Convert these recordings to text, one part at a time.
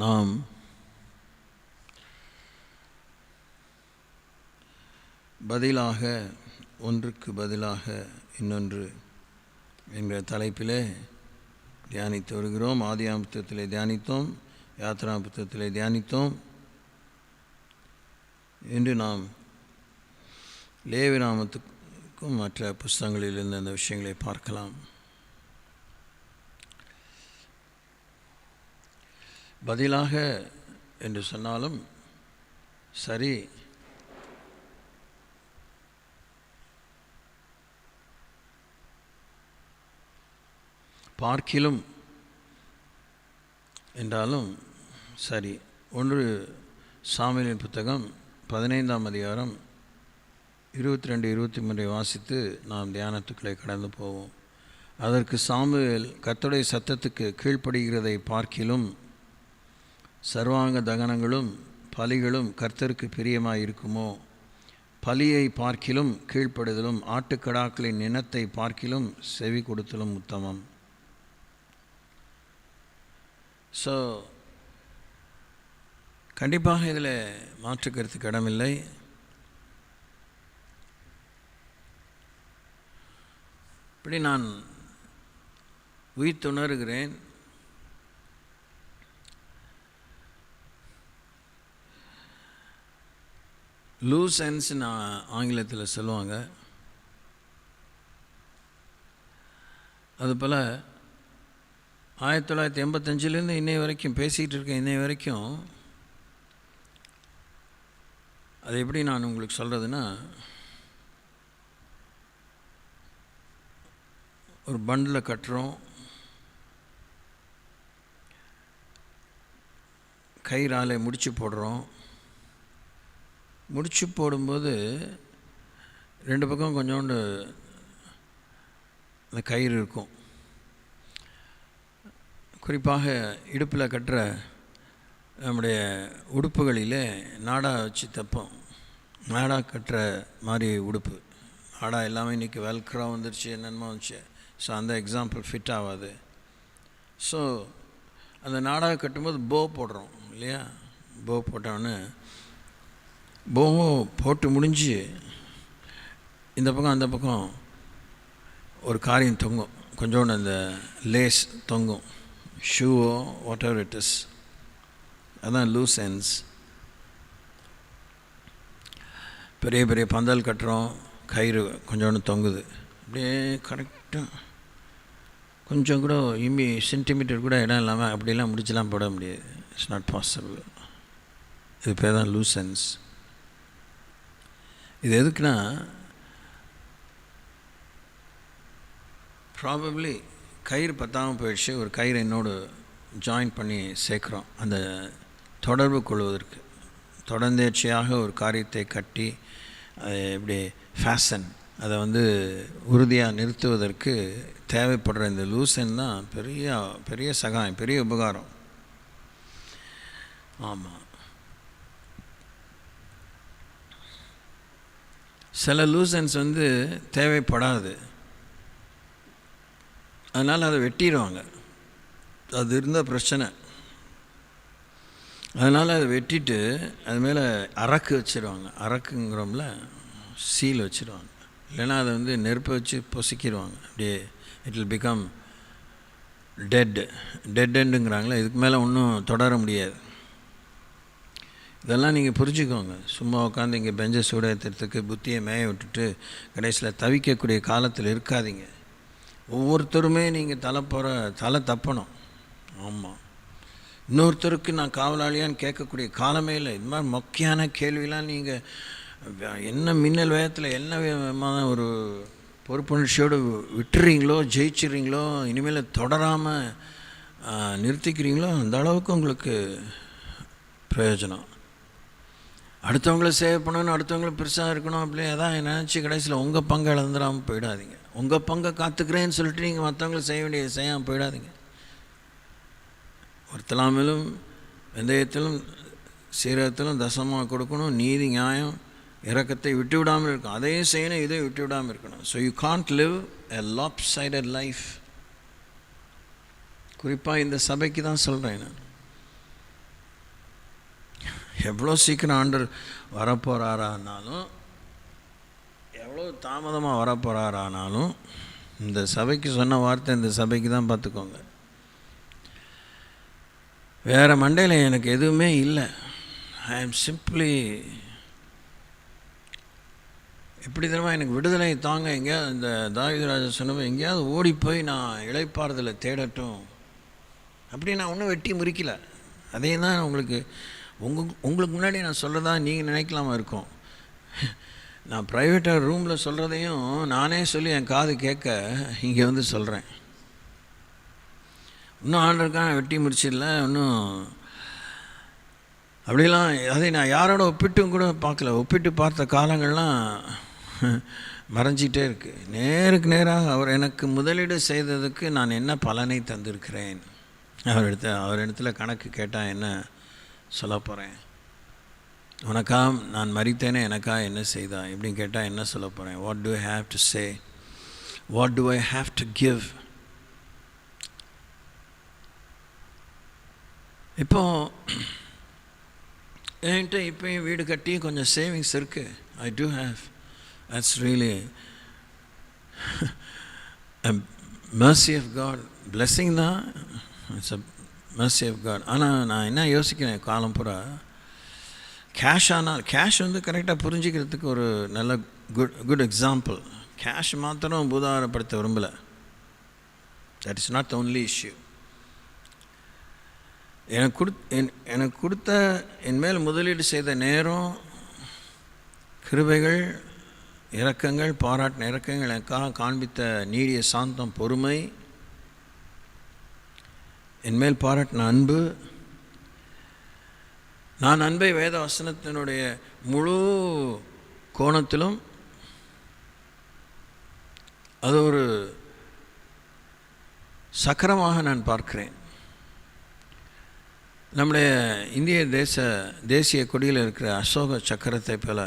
நாம் பதிலாக ஒன்றுக்கு பதிலாக இன்னொன்று என்கிற தலைப்பிலே தியானித்து வருகிறோம். ஆதியாகம புத்தகத்திலே தியானித்தோம், யாத்திராகம புத்தகத்திலே தியானித்தோம். இன்று நாம் லேவியராகமத்துக்கும் மற்ற புஸ்தகங்களிலிருந்து அந்த விஷயங்களை பார்க்கலாம். பதிலாக என்று சொன்னாலும் சரி, பார்க்கிலும் என்றாலும் சரி. 1 சாமுவேலின் புத்தகம் 15ஆம் அதிகாரம் 22-23 வாசித்து நாம் தியானத்துக்களை கடந்து போவோம். அதற்கு சாமுவேல், கர்த்தருடைய சத்தத்துக்கு கீழ்ப்படுகிறதை பார்க்கிலும் சர்வாங்க தகனங்களும் பலிகளும் கர்த்தருக்கு பிரியமாக இருக்குமோ? பலியை பார்க்கிலும் கீழ்ப்படுதலும் ஆட்டுக்கடாக்களின் இனத்தை பார்க்கிலும் செவி கொடுத்தலும் உத்தமம். ஸோ கண்டிப்பாக இதில் மாற்றுக்கருத்துக்கு இடமில்லை. இப்படி நான் உயிர்த்துணர்கிறேன். லூஸ் எண்ட்ஸ்ன்னு ஆங்கிலத்தில் சொல்லுவாங்க. அதுபோல் 1985 இன்னை வரைக்கும் பேசிகிட்டு இருக்கேன். இன்னை வரைக்கும் அது எப்படி நான் உங்களுக்கு சொல்கிறதுன்னா, ஒரு பண்டில் கட்டுறோம், கயிறாலே முடிச்சு போடுறோம். முடிச்சு போடும்போது 2 பக்கம் கொஞ்சோண்டு அந்த கயிறு இருக்கும். குறிப்பாக இடுப்பில் கட்டுற நம்முடைய உடுப்புகளில் நாடா வச்சு தைப்போம். நாடா கட்டுற மாதிரி உடுப்பு, நாடா எல்லாமே இன்றைக்கி வெல்க்ரா வந்துருச்சு, என்னென்னமோ வந்துச்சு. ஸோ அந்த எக்ஸாம்பிள் ஃபிட் ஆகாது. ஸோ அந்த நாடா கட்டும்போது போ போடுறோம் இல்லையா? போ போட்டோன்னு போவும் போட்டு முடிஞ்சு இந்த பக்கம் அந்த பக்கம் ஒரு காரியம் தொங்கும், கொஞ்சோண்டு அந்த லேஸ் தொங்கும், ஷூவோ வாட் எவர் இட் இஸ். அதான் லூஸ் எண்ட்ஸ். பெரிய பெரிய பந்தல் கட்டுறோம், கயிறு கொஞ்சோண்டு தொங்குது. அப்படியே கரெக்டாக கொஞ்சம் கூட சென்டிமீட்டர் கூட இடம் இல்லாமல் அப்படிலாம் முடிச்செலாம் போட முடியாது. It's not possible. இது பேர் தான் லூஸ் எண்ட்ஸ். இது எதுக்குன்னா, ப்ராபப்ளி கயிறு பத்தாமல் போயிடுச்சு, ஒரு கயிறு என்னோடு ஜாயின் பண்ணி சேர்க்குறோம். அந்த தொடர்பு கொள்வதற்கு, தொடர்ந்தேர்ச்சியாக ஒரு காரியத்தை கட்டி இப்படி ஃபேஷன் அதை உறுதியாக நிறுத்துவதற்கு தேவைப்படுற இந்த லூசன் தான் பெரிய பெரிய சகாயம், பெரிய உபகாரம். ஆமாம், சில லூசன்ஸ் தேவைப்படாது, அதனால் அதை வெட்டிடுவாங்க. அது இருந்தால் பிரச்சனை. அதனால் அதை வெட்டிட்டு அது மேலே அரக்கு வச்சுருவாங்க. அரக்குங்கிறோம்ல, சீல் வச்சுருவாங்க. இல்லைன்னா அதை நெருப்பை வச்சு பொசுக்கிடுவாங்க. அப்படியே இட் வில் பிகம் டெட் எண்டுங்கிறாங்களே, இதுக்கு மேலே ஒன்றும் தொடர முடியாது. இதெல்லாம் நீங்கள் புரிஞ்சுக்கோங்க. சும்மா உட்காந்து இங்கே பெஞ்சை சூட ஏற்றுறதுக்கு புத்தியை மேய விட்டுட்டு கடைசியில் தவிக்கக்கூடிய காலத்தில் இருக்காதீங்க. ஒவ்வொருத்தருமே நீங்கள் தலை தப்பணும். ஆமாம், இன்னொருத்தருக்கு நான் காவலாளியான்னு கேட்கக்கூடிய காலமே இல்லை. இது மாதிரி மொக்கையான கேள்விலாம் நீங்கள் என்ன மின்னல் வேகத்தில் என்ன விதமான ஒரு பொறுப்புணர்ச்சியோடு விட்டுறீங்களோ, ஜெயிச்சிட்றீங்களோ, இனிமேல் தொடராமல் நிறுத்திக்கிறீங்களோ, அந்த அளவுக்கு உங்களுக்கு பிரயோஜனம். அடுத்தவங்கள சேவ் பண்ணணும், அடுத்தவங்கள பெருசாக இருக்கணும், அப்படியே அதான் நினச்சி கடைசியில் உங்கள் பங்கை இழந்துடாமல் போயிடாதீங்க. உங்கள் பங்கை காத்துக்கிறேன்னு சொல்லிட்டு நீங்கள் மற்றவங்கள செய்ய வேண்டியது செய்யாமல் போயிடாதீங்க. ஒருத்தலாமிலும் வெந்தயத்திலும் சீரகத்திலும் தசமாக கொடுக்கணும். நீதி, நியாயம், இரக்கத்தை விட்டு விடாமல் இருக்கும். அதையும் செய்யணும், இதை விட்டு விடாமல் இருக்கணும். So you can't live a lopsided life. குறிப்பாக இந்த சபைக்கு தான் சொல்கிறேன் நான். எவ்வளோ சீக்கிரம் ஆண்டவர் வரப்போகிறாரானாலும், எவ்வளோ தாமதமாக வரப்போகிறாரானாலும், இந்த சபைக்கு சொன்ன வார்த்தை இந்த சபைக்கு தான். பார்த்துக்கோங்க. வேறு மண்டையில் எனக்கு எதுவுமே இல்லை. ஐ ஆம் சிம்ப்ளி எப்படி தெரியுமா, எனக்கு விடுதலை தாங்க. எங்கேயாவது இந்த தாவீது ராஜா சொன்னவன் எங்கேயாவது ஓடி போய் நான் இளைப்பாறுதலை தேடட்டும் அப்படி நான் ஒன்றும் வெட்டி முறிக்கலை. அதையும் தான் உங்களுக்கு முன்னாடி நான் சொல்கிறதா நீங்கள் நினைக்கலாமா இருக்கும். நான் ப்ரைவேட்டாக ரூமில் சொல்கிறதையும் நானே சொல்லி என் காது கேட்க இங்கே வந்து சொல்கிறேன். இன்னும் ஆண்டருக்கான வெட்டி முறிச்சிடல இன்னும். அப்படிலாம் அதை நான் யாரோட ஒப்பிட்டும் கூட பார்க்கல. ஒப்பிட்டு பார்த்த காலங்கள்லாம் மறைஞ்சிட்டே இருக்குது. நேருக்கு நேராக அவர் எனக்கு முதலீடு செய்ததுக்கு நான் என்ன பலனை தந்திருக்கிறேன். அவரிடத்துல கணக்கு கேட்டால் என்ன சொல்ல போகிறேன்? உனக்கா நான் மரித்தேனே, எனக்கா என்ன செய்தா இப்படின்னு கேட்டால் என்ன சொல்ல போகிறேன்? What do I have to say? What do I have to give? இப்போது என்கிட்ட இப்போயும் வீடு கட்டி கொஞ்சம் சேவிங்ஸ் இருக்குது. I do have. That's really mercy of God. blessing தான். It's a mercy of God. ஆனால் நான் என்ன யோசிக்கிறேன் காலம் பூரா, கேஷ் ஆனால் கேஷ் வந்து கரெக்டாக புரிஞ்சிக்கிறதுக்கு ஒரு நல்ல குட் எக்ஸாம்பிள். கேஷ் மாத்திரம் பூதாரப்படுத்த விரும்பலை. That is not the only issue. எனக்கு கொடுத்த என் மேல் முதலீடு செய்த நேரம், கிருபைகள், இரக்கங்கள், பாராட்டின இரக்கங்கள், எனக்காக காண்பித்த நீடிய சாந்தம், பொறுமை, என்மேல் பாராட்டின அன்பு. நான் அன்பை வேத வசனத்தினுடைய முழு கோணத்திலும் அது ஒரு சக்கரமாக நான் பார்க்கிறேன். நம்முடைய இந்திய தேசிய கொடியில் இருக்கிற அசோக சக்கரத்தை போல,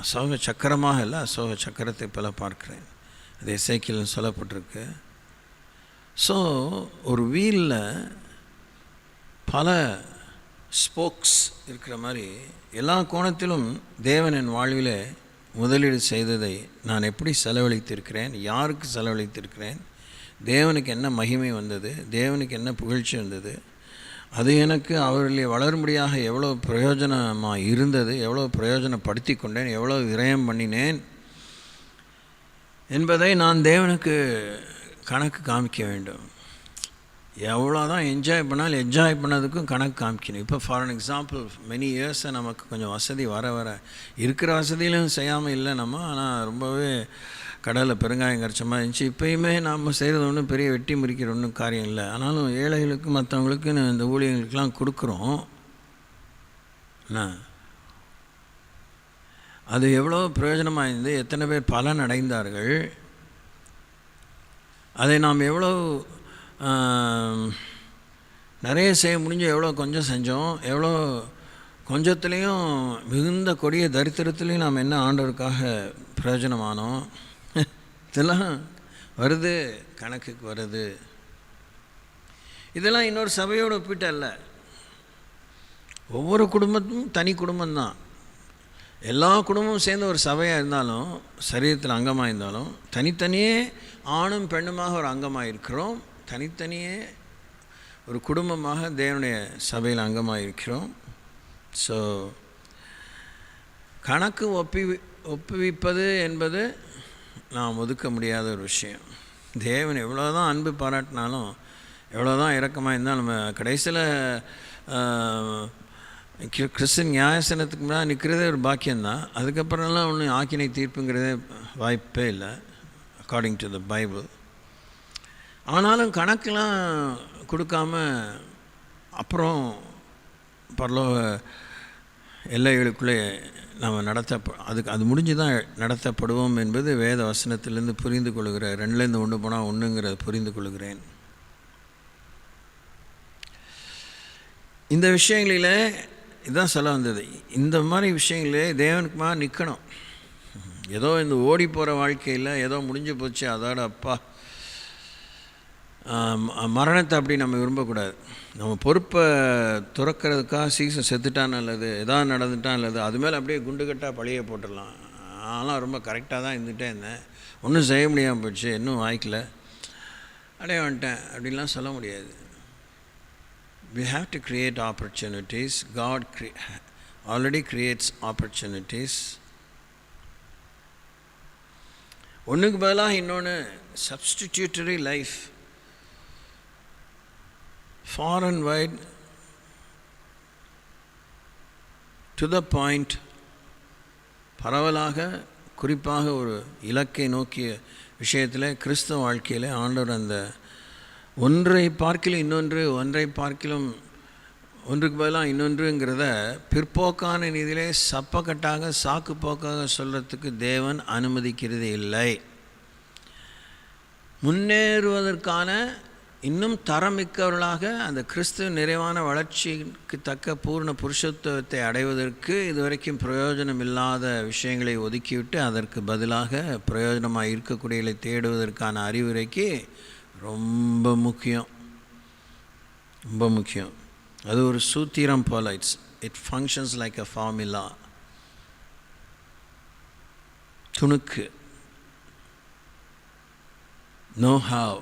அசோக சக்கரமாக இல்லை, அசோக சக்கரத்தை போல பார்க்கிறேன். அது எசேக்கியேல் சொல்லப்பட்டிருக்கு. ஸோ ஒரு வீலில் பல ஸ்போக்ஸ் இருக்கிற மாதிரி எல்லா கோணத்திலும் தேவன் என் வாழ்வில் முதலீடு செய்ததை நான் எப்படி செலவழித்திருக்கிறேன், யாருக்கு செலவழித்திருக்கிறேன், தேவனுக்கு என்ன மகிமை வந்தது, தேவனுக்கு என்ன புகழ்ச்சி வந்தது, அது எனக்கு அவர்களை வளரும்படியாக எவ்வளோ பிரயோஜனமாக இருந்தது, எவ்வளோ பிரயோஜனப்படுத்தி கொண்டேன், எவ்வளோ விரயம் பண்ணினேன் என்பதை நான் தேவனுக்கு கணக்கு காமிக்க வேண்டும். எவ்வளோ தான் என்ஜாய் பண்ணாலும் என்ஜாய் பண்ணதுக்கும் கணக்கு காமிக்கணும். இப்போ ஃபார் அன் எக்ஸாம்பிள் மெனி இயர்ஸை நமக்கு கொஞ்சம் வசதி வர இருக்கிற வசதியிலும் செய்யாமல் இல்லை நம்ம. ஆனால் ரொம்பவே கடலில் பெருங்காயம் கரைச்ச மாதிரி இருந்துச்சு. இப்போயுமே நாம் செய்கிறது ஒன்றும் பெரிய வெட்டி முறிக்கிற ஒன்றும் காரியம் இல்லை. ஆனாலும் ஏழைகளுக்கு மற்றவங்களுக்கு இந்த ஊழியர்களுக்கெலாம் கொடுக்குறோம். அது எவ்வளோ பிரயோஜனமாக இருந்து எத்தனை பேர் பலன் அடைந்தார்கள், அதை நாம் எவ்வளோ நிறைய செய்ய முடிஞ்சு எவ்வளோ கொஞ்சம் செஞ்சோம், எவ்வளோ கொஞ்சத்துலேயும் மிகுந்த கொடிய தரித்திரத்துலேயும் நாம் என்ன ஆண்டவருக்காக பிரயோஜனமானோம். இதெல்லாம் வருது, கணக்குக்கு வருது. இதெல்லாம் இன்னொரு சபையோடு ஒப்பிட்ட இல்லை. ஒவ்வொரு குடும்பத்தும் தனி குடும்பம்தான். எல்லா குடும்பமும் சேர்ந்து ஒரு சபையாக இருந்தாலும், சரீரத்தில் அங்கமாக இருந்தாலும், தனித்தனியே ஆணும் பெண்ணுமாக ஒரு அங்கமாக இருக்கிறோம். தனித்தனியே ஒரு குடும்பமாக தேவனுடைய சபையில் அங்கமாக இருக்கிறோம். ஸோ கணக்கு ஒப்புவிப்பது என்பது நாம் ஒதுக்க முடியாத ஒரு விஷயம். தேவன் எவ்வளோ தான் அன்பு பாராட்டினாலும், எவ்வளோ தான் இரக்கமாக இருந்தாலும், நம்ம கடைசியில் கிறிஸ்தன் நியாயசனத்துக்கு முன்னாடி நிற்கிறதே ஒரு பாக்கியம்தான். அதுக்கப்புறம்லாம் ஒன்றும் ஆக்கினை தீர்ப்புங்கிறதே வாய்ப்பே இல்லை அக்கார்டிங் டு த பைபிள். ஆனாலும் கணக்கெலாம் கொடுக்காம அப்புறம் பரலோக எல்லைகளுக்குள்ளே நம்ம அது முடிஞ்சு தான் நடத்தப்படுவோம் என்பது வேத வசனத்திலேருந்து புரிந்து கொள்கிறேன். 2லேருந்து 1 போனால் 1ங்கிறத புரிந்து கொள்கிறேன். இந்த விஷயங்களில் இதுதான் சொல்ல வந்தது. இந்த மாதிரி விஷயங்களே தேவனுக்குமா நிற்கணும். ஏதோ இந்த ஓடி போகிற வாழ்க்கையில் ஏதோ முடிஞ்சு போச்சு, அதோட அப்பா மரணத்தை அப்படி நம்ம விரும்பக்கூடாது. நம்ம பொறுப்பை துறக்கிறதுக்காக சீசன் செத்துட்டான் நல்லது, எதாவது நடந்துட்டான் நல்லது, அது மேலே அப்படியே குண்டுகட்டாக பழிய போட்டுடலாம். ஆனால் ரொம்ப கரெக்டாக தான் இருந்துகிட்டே இருந்தேன், ஒன்றும் செய்ய முடியாமல் போயிடுச்சு, இன்னும் வாய்க்கல, அடைய வந்துட்டேன் அப்படின்லாம் சொல்ல முடியாது. We have to create opportunities. God already creates opportunities. ஒன்றுக்கு பதிலாக இன்னொன்று substitutory life, far and wide, to the point, பரவலாக குறிப்பாக ஒரு இலக்கை நோக்கிய விஷயத்தில் கிறிஸ்தவ வாழ்க்கையில் ஆண்டவர் அந்த ஒன்றை பார்க்கிலும் இன்னொன்று, ஒன்றை பார்க்கிலும் ஒன்றுக்கு பதிலாக இன்னொன்றுங்கிறத பிற்போக்கான நிதியிலே சப்பக்கட்டாக சாக்கு போக்காக சொல்கிறதுக்கு தேவன் அனுமதிக்கிறது இல்லை. முன்னேறுவதற்கான இன்னும் தரமிக்கவர்களாக அந்த கிறிஸ்துவ நிறைவான வளர்ச்சிக்கு தக்க பூர்ண புருஷத்துவத்தை அடைவதற்கு இதுவரைக்கும் பிரயோஜனம் இல்லாத விஷயங்களை ஒதுக்கிவிட்டு அதற்கு பதிலாக பிரயோஜனமாக இருக்கக்கூடியவை தேடுவதற்கான அறிவுரைக்கு ரொம்ப முக்கியம், ரொம்ப முக்கியம். அது ஒரு சூத்திரம் போல, it functions like a formula. துணுக்கு, நோ ஹாவ்,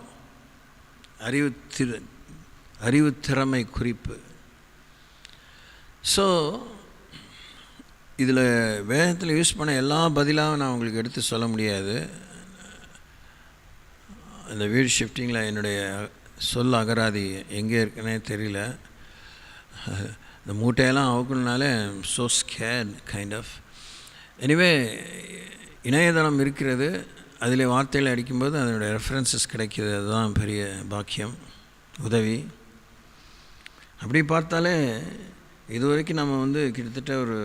அறிவுத்திறமை குறிப்பு. ஸோ இதில் வேதத்தில் யூஸ் பண்ண எல்லா பதிலாகவும் நான் உங்களுக்கு எடுத்து சொல்ல முடியாது. இந்த வீடு ஷிஃப்டிங்கில் என்னுடைய சொல் அகராதி எங்கே இருக்குன்னே தெரியல. இந்த மூட்டையெல்லாம் அவுக்கணுனாலே so scared kind of. Anyway இணையதளம் இருக்கிறது, அதில் வார்த்தைகளை அடிக்கும்போது அதனுடைய ரெஃபரன்சஸ் கிடைக்கிது, அதுதான் பெரிய பாக்கியம், உதவி. அப்படி பார்த்தாலே இது வரைக்கும் நம்ம கிட்டத்தட்ட ஒரு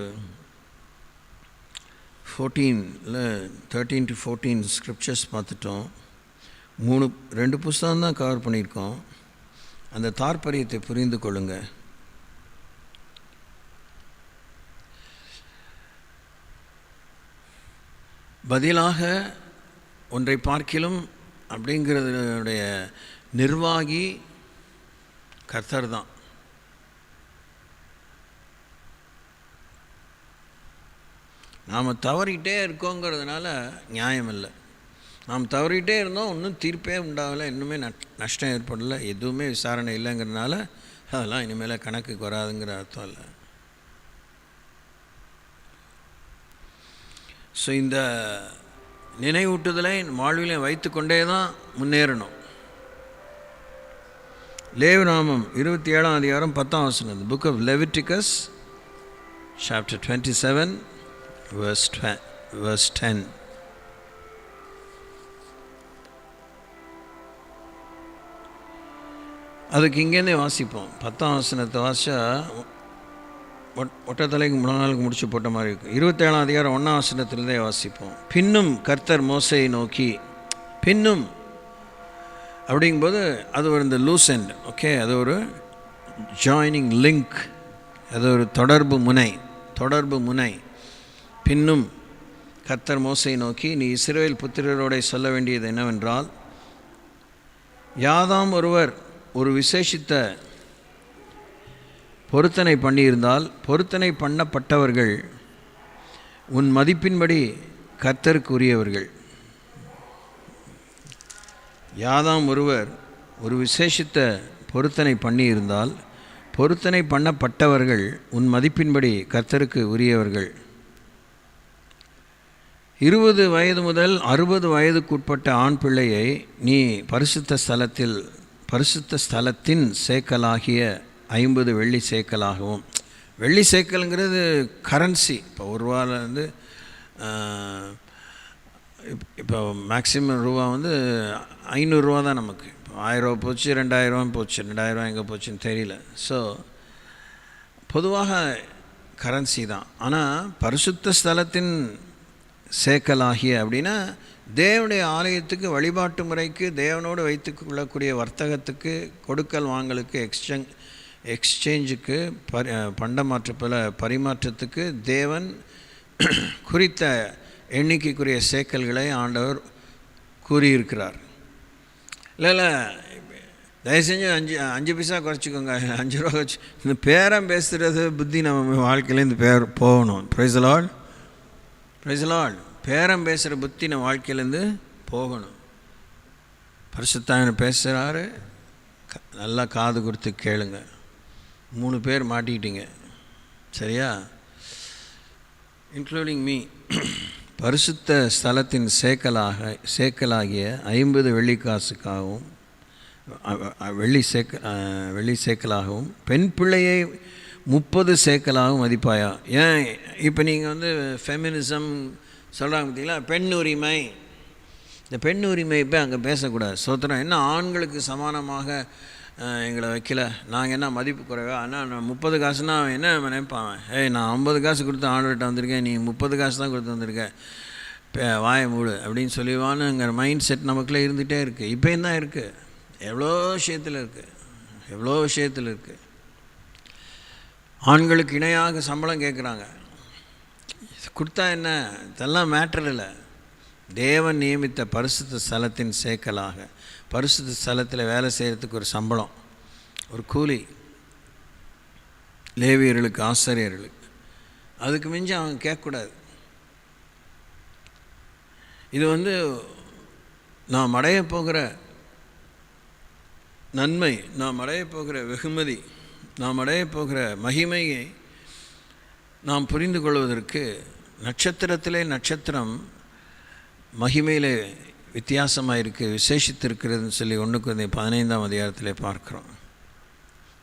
13 to 14 ஸ்கிரிப்சர்ஸ் பார்த்துட்டோம். 2 புஸ்தகம் தான் கவர் பண்ணியிருக்கோம். அந்த தாற்பரியத்தை புரிந்து கொள்ளுங்க. பதிலாக ஒன்றை பார்க்கிலும் அப்படிங்கிறதுடைய நிர்வாகி கர்த்தர் தான். நாம் தவறிக்கிட்டே இருக்கோங்கிறதுனால நியாயம் இல்லை. நாம் தவறிகிட்டே இருந்தோம், ஒன்றும் தீர்ப்பே உண்டாகலை, இன்னுமே நஷ்டம் ஏற்படலை, எதுவுமே விசாரணை இல்லைங்கிறதுனால அதெல்லாம் இனிமேல் கணக்குக்கு வராதுங்கிற அர்த்தம் இல்லை. ஸோ இந்த நினைவூட்டுதலை வாழ்விலே வைத்து கொண்டே தான் முன்னேறணும். லேவியராகமம் 27ஆம் அதிகாரம் 10ஆம் வசனம், book of Leviticus chapter 27 verse 10. அதுக்கு இங்கேருந்தே வாசிப்போம். 10ஆம் வசனத்தை வாசித்தா ஒட்டத்தலைக்கு 3 நாளுக்கு முடிச்சு போட்ட மாதிரி இருக்கும். 27ஆம் அதிகாரம் 1ஆம் வசனத்திலேருந்தே வாசிப்போம். பின்னும் கர்த்தர் மோசையை நோக்கி, பின்னும் அப்படிங்கும்போது அது ஒரு இந்த லூஸ் எண்ட், ஓகே, அது ஒரு ஜாயினிங் லிங்க், அது ஒரு தொடர்பு முனை. பின்னும் கர்த்தர் மோசையை நோக்கி, நீ இஸ்ரவேல் புத்திரரோட சொல்ல வேண்டியது என்னவென்றால், யாதாம் ஒருவர் ஒரு விசேஷித்த பொருத்தனை பண்ணியிருந்தால், பொருத்தனை பண்ணப்பட்டவர்கள் உன் மதிப்பின்படி கர்த்தருக்கு உரியவர்கள். யாதாம் ஒருவர் ஒரு விசேஷித்த பொருத்தனை பண்ணியிருந்தால், பொருத்தனை பண்ணப்பட்டவர்கள் உன் மதிப்பின்படி கர்த்தருக்கு உரியவர்கள். 20 வயது முதல் 60 வயதுக்குட்பட்ட ஆண் பிள்ளையை நீ பரிசுத்த ஸ்தலத்தின் சேக்கலாகிய 50 வெள்ளி சேக்கலாகவும், வெள்ளி சேக்கலுங்கிறது கரன்சி. இப்போ ₹1 இப்போ மேக்சிமம் ரூபா ₹500 தான் நமக்கு. இப்போ 1000 போச்சு, 2000 போச்சு, 2000 எங்கே போச்சுன்னு தெரியல. ஸோ பொதுவாக கரன்சி தான். ஆனால் பரிசுத்த ஸ்தலத்தின் சேக்கலாகிய அப்படின்னா தேவனுடைய ஆலயத்துக்கு, வழிபாட்டு முறைக்கு, தேவனோடு வைத்து கொள்ளக்கூடிய வர்த்தகத்துக்கு, கொடுக்கல் வாங்கலுக்கு, எக்ஸ்சேஞ்சுக்கு, பண்டமாற்ற பரிமாற்றத்துக்கு தேவன் குறித்த எண்ணிக்கைக்குரிய சேக்கல்களை ஆண்டவர் கூறியிருக்கிறார். இல்லை தயவு செஞ்சு 5 பைசா குறைச்சிக்கோங்க, 5 ரூபா குறைச்சி. இந்த பேரம் பேசுகிறது புத்தி நம்ம வாழ்க்கையில் இந்த பேர் போகணும். ப்ரைஸ் தி லார்ட், ப்ரைஸ் தி லார்ட். பேரம் பேசுகிற புத்தி நம்ம வாழ்க்கையிலேருந்து போகணும். பரிசுத்தாவியானவர் பேசுகிறாரு, நல்லா காது கொடுத்து கேளுங்க. 3 பேர் மாட்டிக்கிட்டீங்க, சரியா? Including me. பரிசுத்த ஸ்தலத்தின் சேக்கலாகிய 50 வெள்ளிக்காசுக்காகவும் வெள்ளி சேக்கலாகவும் பெண் பிள்ளையை 30 சேக்கலாகவும் மதிப்பாயா? ஏன் இப்போ நீங்கள் வந்து ஃபெமினிசம் சொல்கிறாங்க பார்த்தீங்களா, பெண் உரிமை. இந்த பெண் உரிமை இப்போ அங்கே பேசக்கூடாது. சோத்திரம். என்ன ஆண்களுக்கு சமானமாக எங்களை வைக்கல, நாங்கள் என்ன மதிப்பு குறைவா? ஆனால் நான் 30 காசுனா என்ன நினைப்பான், நான் 50 காசு கொடுத்து ஆண்டர்கிட்ட வந்திருக்கேன், நீ 30 காசு தான் கொடுத்து வந்திருக்கேன், வாயை மூடு அப்படின்னு சொல்லிவானுங்கிற மைண்ட் செட் நமக்குள்ளே இருந்துகிட்டே இருக்குது. இப்போயும் தான் இருக்குது, எவ்வளோ விஷயத்தில் இருக்குது, எவ்வளோ விஷயத்தில் இருக்குது. ஆண்களுக்கு இணையாக சம்பளம் கேட்குறாங்க, கொடுத்தா என்ன, இதெல்லாம் மேட்டர் இல்லை. தேவன் நியமித்த பரிசுத்த ஸ்தலத்தின் சேக்கலாக, பரிசுத்த ஸ்தலத்தில் வேலை செய்கிறதுக்கு ஒரு சம்பளம், ஒரு கூலி, லேவியர்களுக்கு, ஆசாரியர்களுக்கு. அதுக்கு மிஞ்சி அவங்க கேட்கக்கூடாது. இது வந்து நாம் அடைய போகிற நன்மை, நாம் அடைய போகிற வெகுமதி, நாம் அடைய போகிற மகிமையை நாம் புரிந்து கொள்வதற்கு நட்சத்திரத்திலே நட்சத்திரம் மகிமையில் வித்தியாசமாக இருக்குது, விசேஷித்திருக்கிறதுன்னு சொல்லி 1 கொரிந்தியர் 15ஆம் அதிகாரத்தில் பார்க்குறோம்.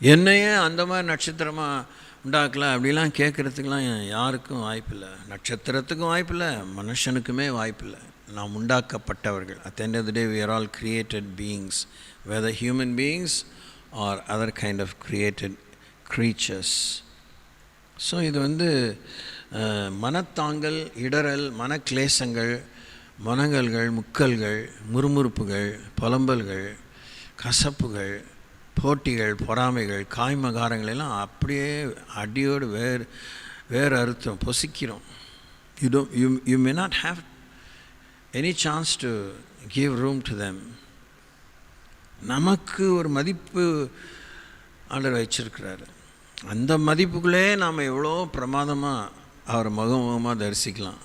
என்னையே அந்த மாதிரி நட்சத்திரமாக உண்டாக்கலாம் அப்படிலாம் கேட்குறதுக்கெலாம் யாருக்கும் வாய்ப்பில்லை. நட்சத்திரத்துக்கும் வாய்ப்பில்லை, மனுஷனுக்குமே வாய்ப்பில்லை. நாம் உண்டாக்கப்பட்டவர்கள். At the end of the day we are all created beings, whether human beings or other kind of created creatures. So இது வந்து மனத்தாங்கல், இடறல், மனக்லேசங்கள், மனங்கல்கள், முக்கல்கள், முறுமுறுப்புகள், புலம்பல்கள், கசப்புகள், போட்டிகள், பொறாமைகள், காய்மகாரங்கள் எல்லாம் அப்படியே அடியோடு வேறு அறுத்தம் பொசிக்கிறோம். You may not have any chance to give room to them. நமக்கு ஒரு மதிப்பு ஆண்டவர் வச்சிருக்கிறாரு. அந்த மதிப்புக்குள்ளே நாம் எவ்வளோ பிரமாதமாக அவர் முகமுகமாக தரிசிக்கலாம்.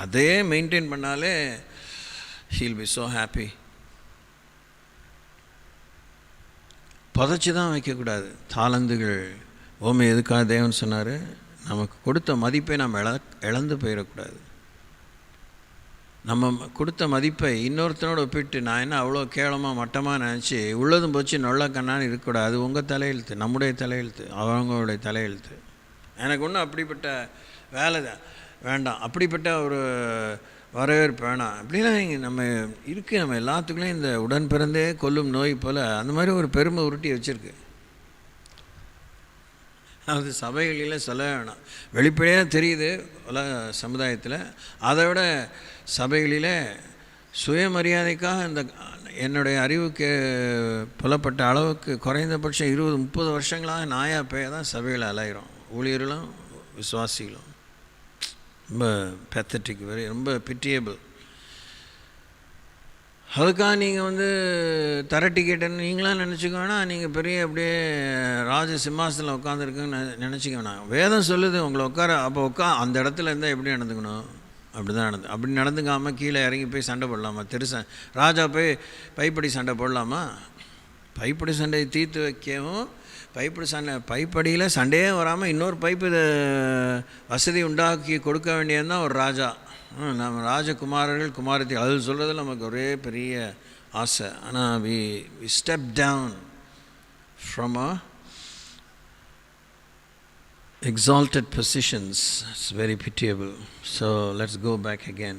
அதே மெயின்டைன் பண்ணாலே he'll be so happy. புதைச்சி தான் வைக்கக்கூடாது தாளந்துகள். ஓமை எதுக்காக தேவன் சொன்னார், நமக்கு கொடுத்த மதிப்பை நாம் இழந்து போயிடக்கூடாது. நம்ம கொடுத்த மதிப்பை இன்னொருத்தனோட ஒப்பிட்டு நான் என்ன அவ்வளோ கேவலமாக மட்டமாக நினச்சி உள்ளதும் போச்சு நொல்ல கண்ணான்னு இருக்கக்கூடாது. அது உங்கள் தலையெழுத்து, நம்முடைய தலையெழுத்து, அவங்களுடைய தலையெழுத்து. எனக்கு ஒன்றும் அப்படிப்பட்ட வேலை வேண்டாம், அப்படிப்பட்ட ஒரு வரவேற்பு வேணாம் அப்படிலாம் இங்கே நம்ம இருக்குது. நம்ம எல்லாத்துக்குள்ளேயும் இந்த உடன் பிறந்தே கொல்லும் நோய் போல் அந்த மாதிரி ஒரு பெருமை உருட்டி வச்சுருக்கு. அது சபைகளில் சொல்ல வேணாம், வெளிப்படையாக தெரியுது உலக சமுதாயத்தில். அதை விட சபைகளில் சுயமரியாதைக்காக இந்த என்னுடைய அறிவுக்கு புலப்பட்ட அளவுக்கு குறைந்தபட்சம் 20-30 வருஷங்களாக நாயா பேய தான் சபையில் அலைகிறோம். ஊழியர்களும் விசுவாசிகளும் ரொம்ப பேத்தட்டிக், ரொம்ப பிட்டியபிள். அதுக்காக நீங்கள் வந்து தர டிக்கெட்டுன்னு நீங்களாம் நினச்சிக்க வேணாம், நீங்கள் பெரிய அப்படியே ராஜ சிம்மாசனத்தில் உட்காந்துருக்குன்னு நினச்சிக்க வேணாம். வேதம் சொல்லுது உங்களை அப்போ அந்த இடத்துல இருந்தால் எப்படி நடந்துக்கணும், அப்படி தான் அப்படி நடந்துக்காமல் கீழே இறங்கி போய் சண்டை போடலாமா? ராஜா போய் பைப்படி சண்டை போடலாமா? பைப்படி சண்டையை தீர்த்து வைக்கவும் பைப்படியில் சண்டையே வராமல் இன்னொரு பைப்பு வசதி உண்டாக்கி கொடுக்க வேண்டியதுதான் ஒரு ராஜா. நம்ம ராஜகுமாரர்கள் குமாரத்தி அது சொல்கிறதுல நமக்கு ஒரே பெரிய ஆசை. ஆனால் we step down from a exalted positions. It's very pitiable. So let's go back again.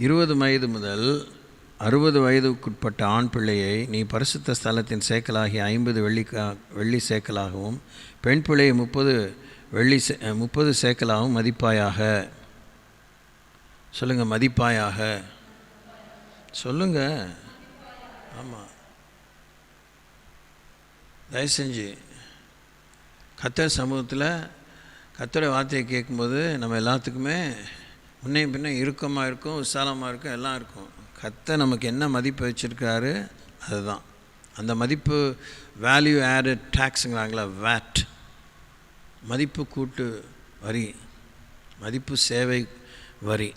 20 வயது முதல் 60 வயதுக்குட்பட்ட ஆண் பிள்ளையை நீ பரிசுத்த ஸ்தலத்தின் சேக்கலாகி 50 வெள்ளி சேக்கலாகவும் பெண் பிள்ளையை 30 சேக்கலாகவும் மதிப்பாயாக. சொல்லுங்கள், மதிப்பாயாக சொல்லுங்கள். ஆமாம், தயவு செஞ்சு கர்த்தர் சமூகத்தில் கர்த்தருடைய வார்த்தையை கேட்கும்போது நம்ம எல்லாத்துக்குமே முன்னே பின்னே இறுக்கமாக இருக்கும், விசாலமாக இருக்கும், எல்லாம் இருக்கும். கர்த்தர் நமக்கு என்ன மதிப்பு வச்சுருக்காரு அதுதான். அந்த மதிப்பு வேல்யூ ஆடட் டேக்ஸுங்கிறாங்களா, வேட், மதிப்பு கூட்டு வரி, மதிப்பு சேவை வரி.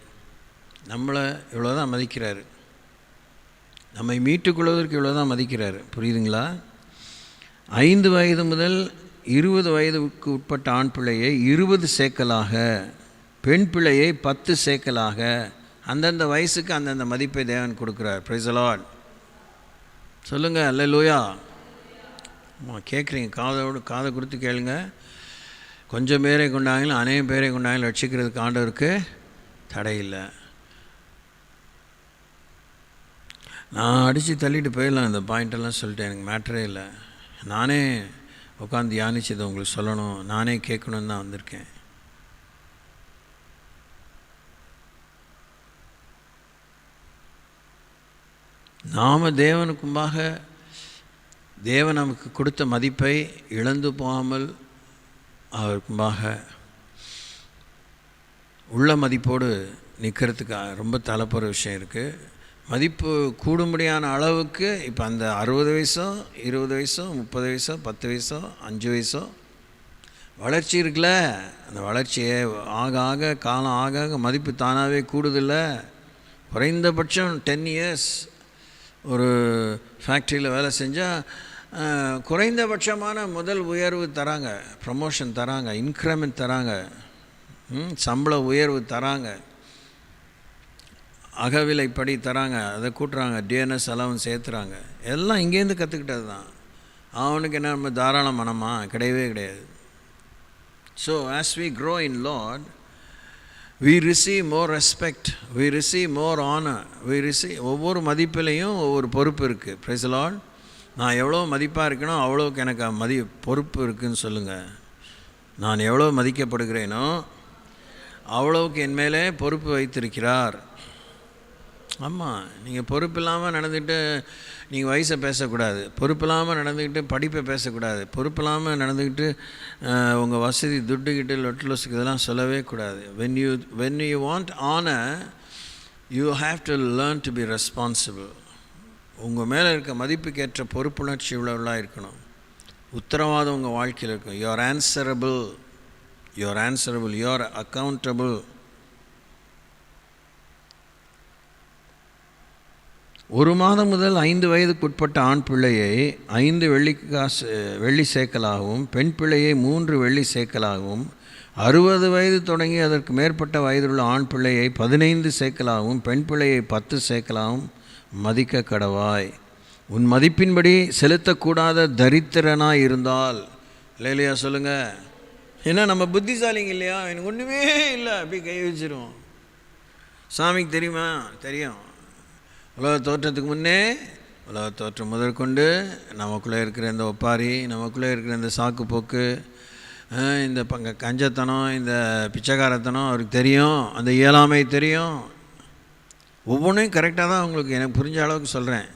நம்மளை இவ்வளோ தான் மதிக்கிறாரு, நம்மை மீட்டுக்கொள்வதற்கு இவ்வளோ தான் மதிக்கிறாரு. புரியுதுங்களா? 5 வயது முதல் 20 வயதுக்கு உட்பட்ட ஆண் பிள்ளையை 20 சேக்கலாக, பெண் பிள்ளையை 10 சேக்கலாக, அந்தந்த வயசுக்கு அந்தந்த மதிப்பை தேவன் கொடுக்குறார். Price the Lord. சொல்லுங்கள் அல்லேலூயா. கேட்குறீங்க, காதை கொடுத்து கேளுங்க. கொஞ்சம் பேரை கொண்டாங்களும் அநேகம் பேரை கொண்டாங்களும் ரட்சிக்கிறதுக்கு ஆண்டவருக்கு தடையில்லை. நான் அடித்து தள்ளிட்டு போயிடலாம், இந்த பாயிண்டெல்லாம் சொல்லிட்டேன், எனக்கு மேட்டரே இல்லை. நானே உட்காந்து தியானிச்சதை உங்களுக்கு சொல்லணும், நானே கேட்கணுன்னு தான் வந்திருக்கேன். நாம் தேவனுக்கும்பாக தேவன் நமக்கு கொடுத்த மதிப்பை இழந்து போகாமல் அவருக்கும்பாக உள்ள மதிப்போடு நிற்கிறதுக்கு ரொம்ப தலைப்புற விஷயம் இருக்குது. மதிப்பு கூடும்படியான அளவுக்கு இப்போ அந்த 60 வயசோ 20 வயசோ 30 வயசோ 10 வயசோ 5 வயசோ வளர்ச்சி இருக்குல்ல, அந்த வளர்ச்சியை ஆக ஆக காலம் ஆக ஆக மதிப்பு தானாகவே கூடுதில்ல. குறைந்தபட்சம் 10 இயர்ஸ் ஒரு ஃபேக்ட்ரியில் வேலை செஞ்சால் குறைந்தபட்சமான முதல் உயர்வு தராங்க, ப்ரமோஷன் தராங்க, இன்க்ரிமெண்ட் தராங்க, சம்பள உயர்வு தராங்க, அகவிலைப்படி தராங்க, அதை கூட்டுறாங்க, டிஎன்எஸ் அலவன்ஸ் சேர்த்துறாங்க. எல்லாம் இங்கேருந்து கற்றுக்கிட்டது தான். அவனுக்கு என்ன நம்ம தாராள மனமா? கிடையவே கிடையாது. So as we grow in Lord, we receive more respect, we receive more honor, we receive ஒவ்வொரு மதிப்பிலையும் ஒவ்வொரு பொறுப்பு இருக்குது. praise the Lord. நான் எவ்வளோ மதிப்பாக இருக்கணும் அவ்வளோக்கு எனக்கு பொறுப்பு இருக்குதுன்னு சொல்லுங்கள். நான் எவ்வளோ மதிக்கப்படுகிறேனோ அவ்வளோவுக்கு என் மேலே பொறுப்பு வைத்திருக்கிறார். ஆமாம், நீங்கள் பொறுப்பு இல்லாமல் நடந்துக்கிட்டு நீங்கள் வயசை பேசக்கூடாது, பொறுப்பு இல்லாமல் நடந்துக்கிட்டு படிப்பை பேசக்கூடாது, பொறுப்பு இல்லாமல் நடந்துக்கிட்டு உங்கள் வசதி துட்டுக்கிட்டு லொட்டுலொசுக்கு இதெல்லாம் சொல்லவே கூடாது. when you want honor, you have to learn to be responsible. உங்கள் மேலே இருக்க மதிப்புக்கேற்ற பொறுப்புணர்ச்சி உள்ளவர்களாக இருக்கணும். உத்தரவாதம் உங்கள் வாழ்க்கையில் இருக்கும். you are answerable, you are accountable. ஒரு மாதம் முதல் 5 வயதுக்குட்பட்ட ஆண் பிள்ளையை 5 வெள்ளி சேக்கலாகவும், பெண் பிள்ளையை 3 வெள்ளி சேக்கலாகவும், 60 வயது தொடங்கி அதற்கு மேற்பட்ட வயதுள்ள ஆண் பிள்ளையை 15 சேக்கலாகவும், பெண் பிள்ளையை 10 சேக்கலாகவும் மதிக்க கடவாய். உன் மதிப்பின்படி செலுத்தக்கூடாத தரித்திரனாக இருந்தால், இல்லையா சொல்லுங்கள். ஏன்னா நம்ம புத்திசாலிங்க இல்லையா, எனக்கு ஒன்றுமே இல்லை அப்படி கை வச்சிருவோம். சாமிக்கு தெரியுமா? தெரியும். உலக தோற்றத்துக்கு முன்னே, உலக தோற்றம் முதற்கொண்டு நமக்குள்ளே இருக்கிற இந்த ஒப்பாரி, நமக்குள்ளே இருக்கிற இந்த சாக்கு போக்கு, இந்த கஞ்சத்தனம், இந்த பிச்சைக்காரத்தனம் அவருக்கு தெரியும், அந்த இயலாமை தெரியும். ஒவ்வொன்றையும் கரெக்டாக தான் உங்களுக்கு எனக்கு புரிஞ்ச அளவுக்கு சொல்கிறேன்.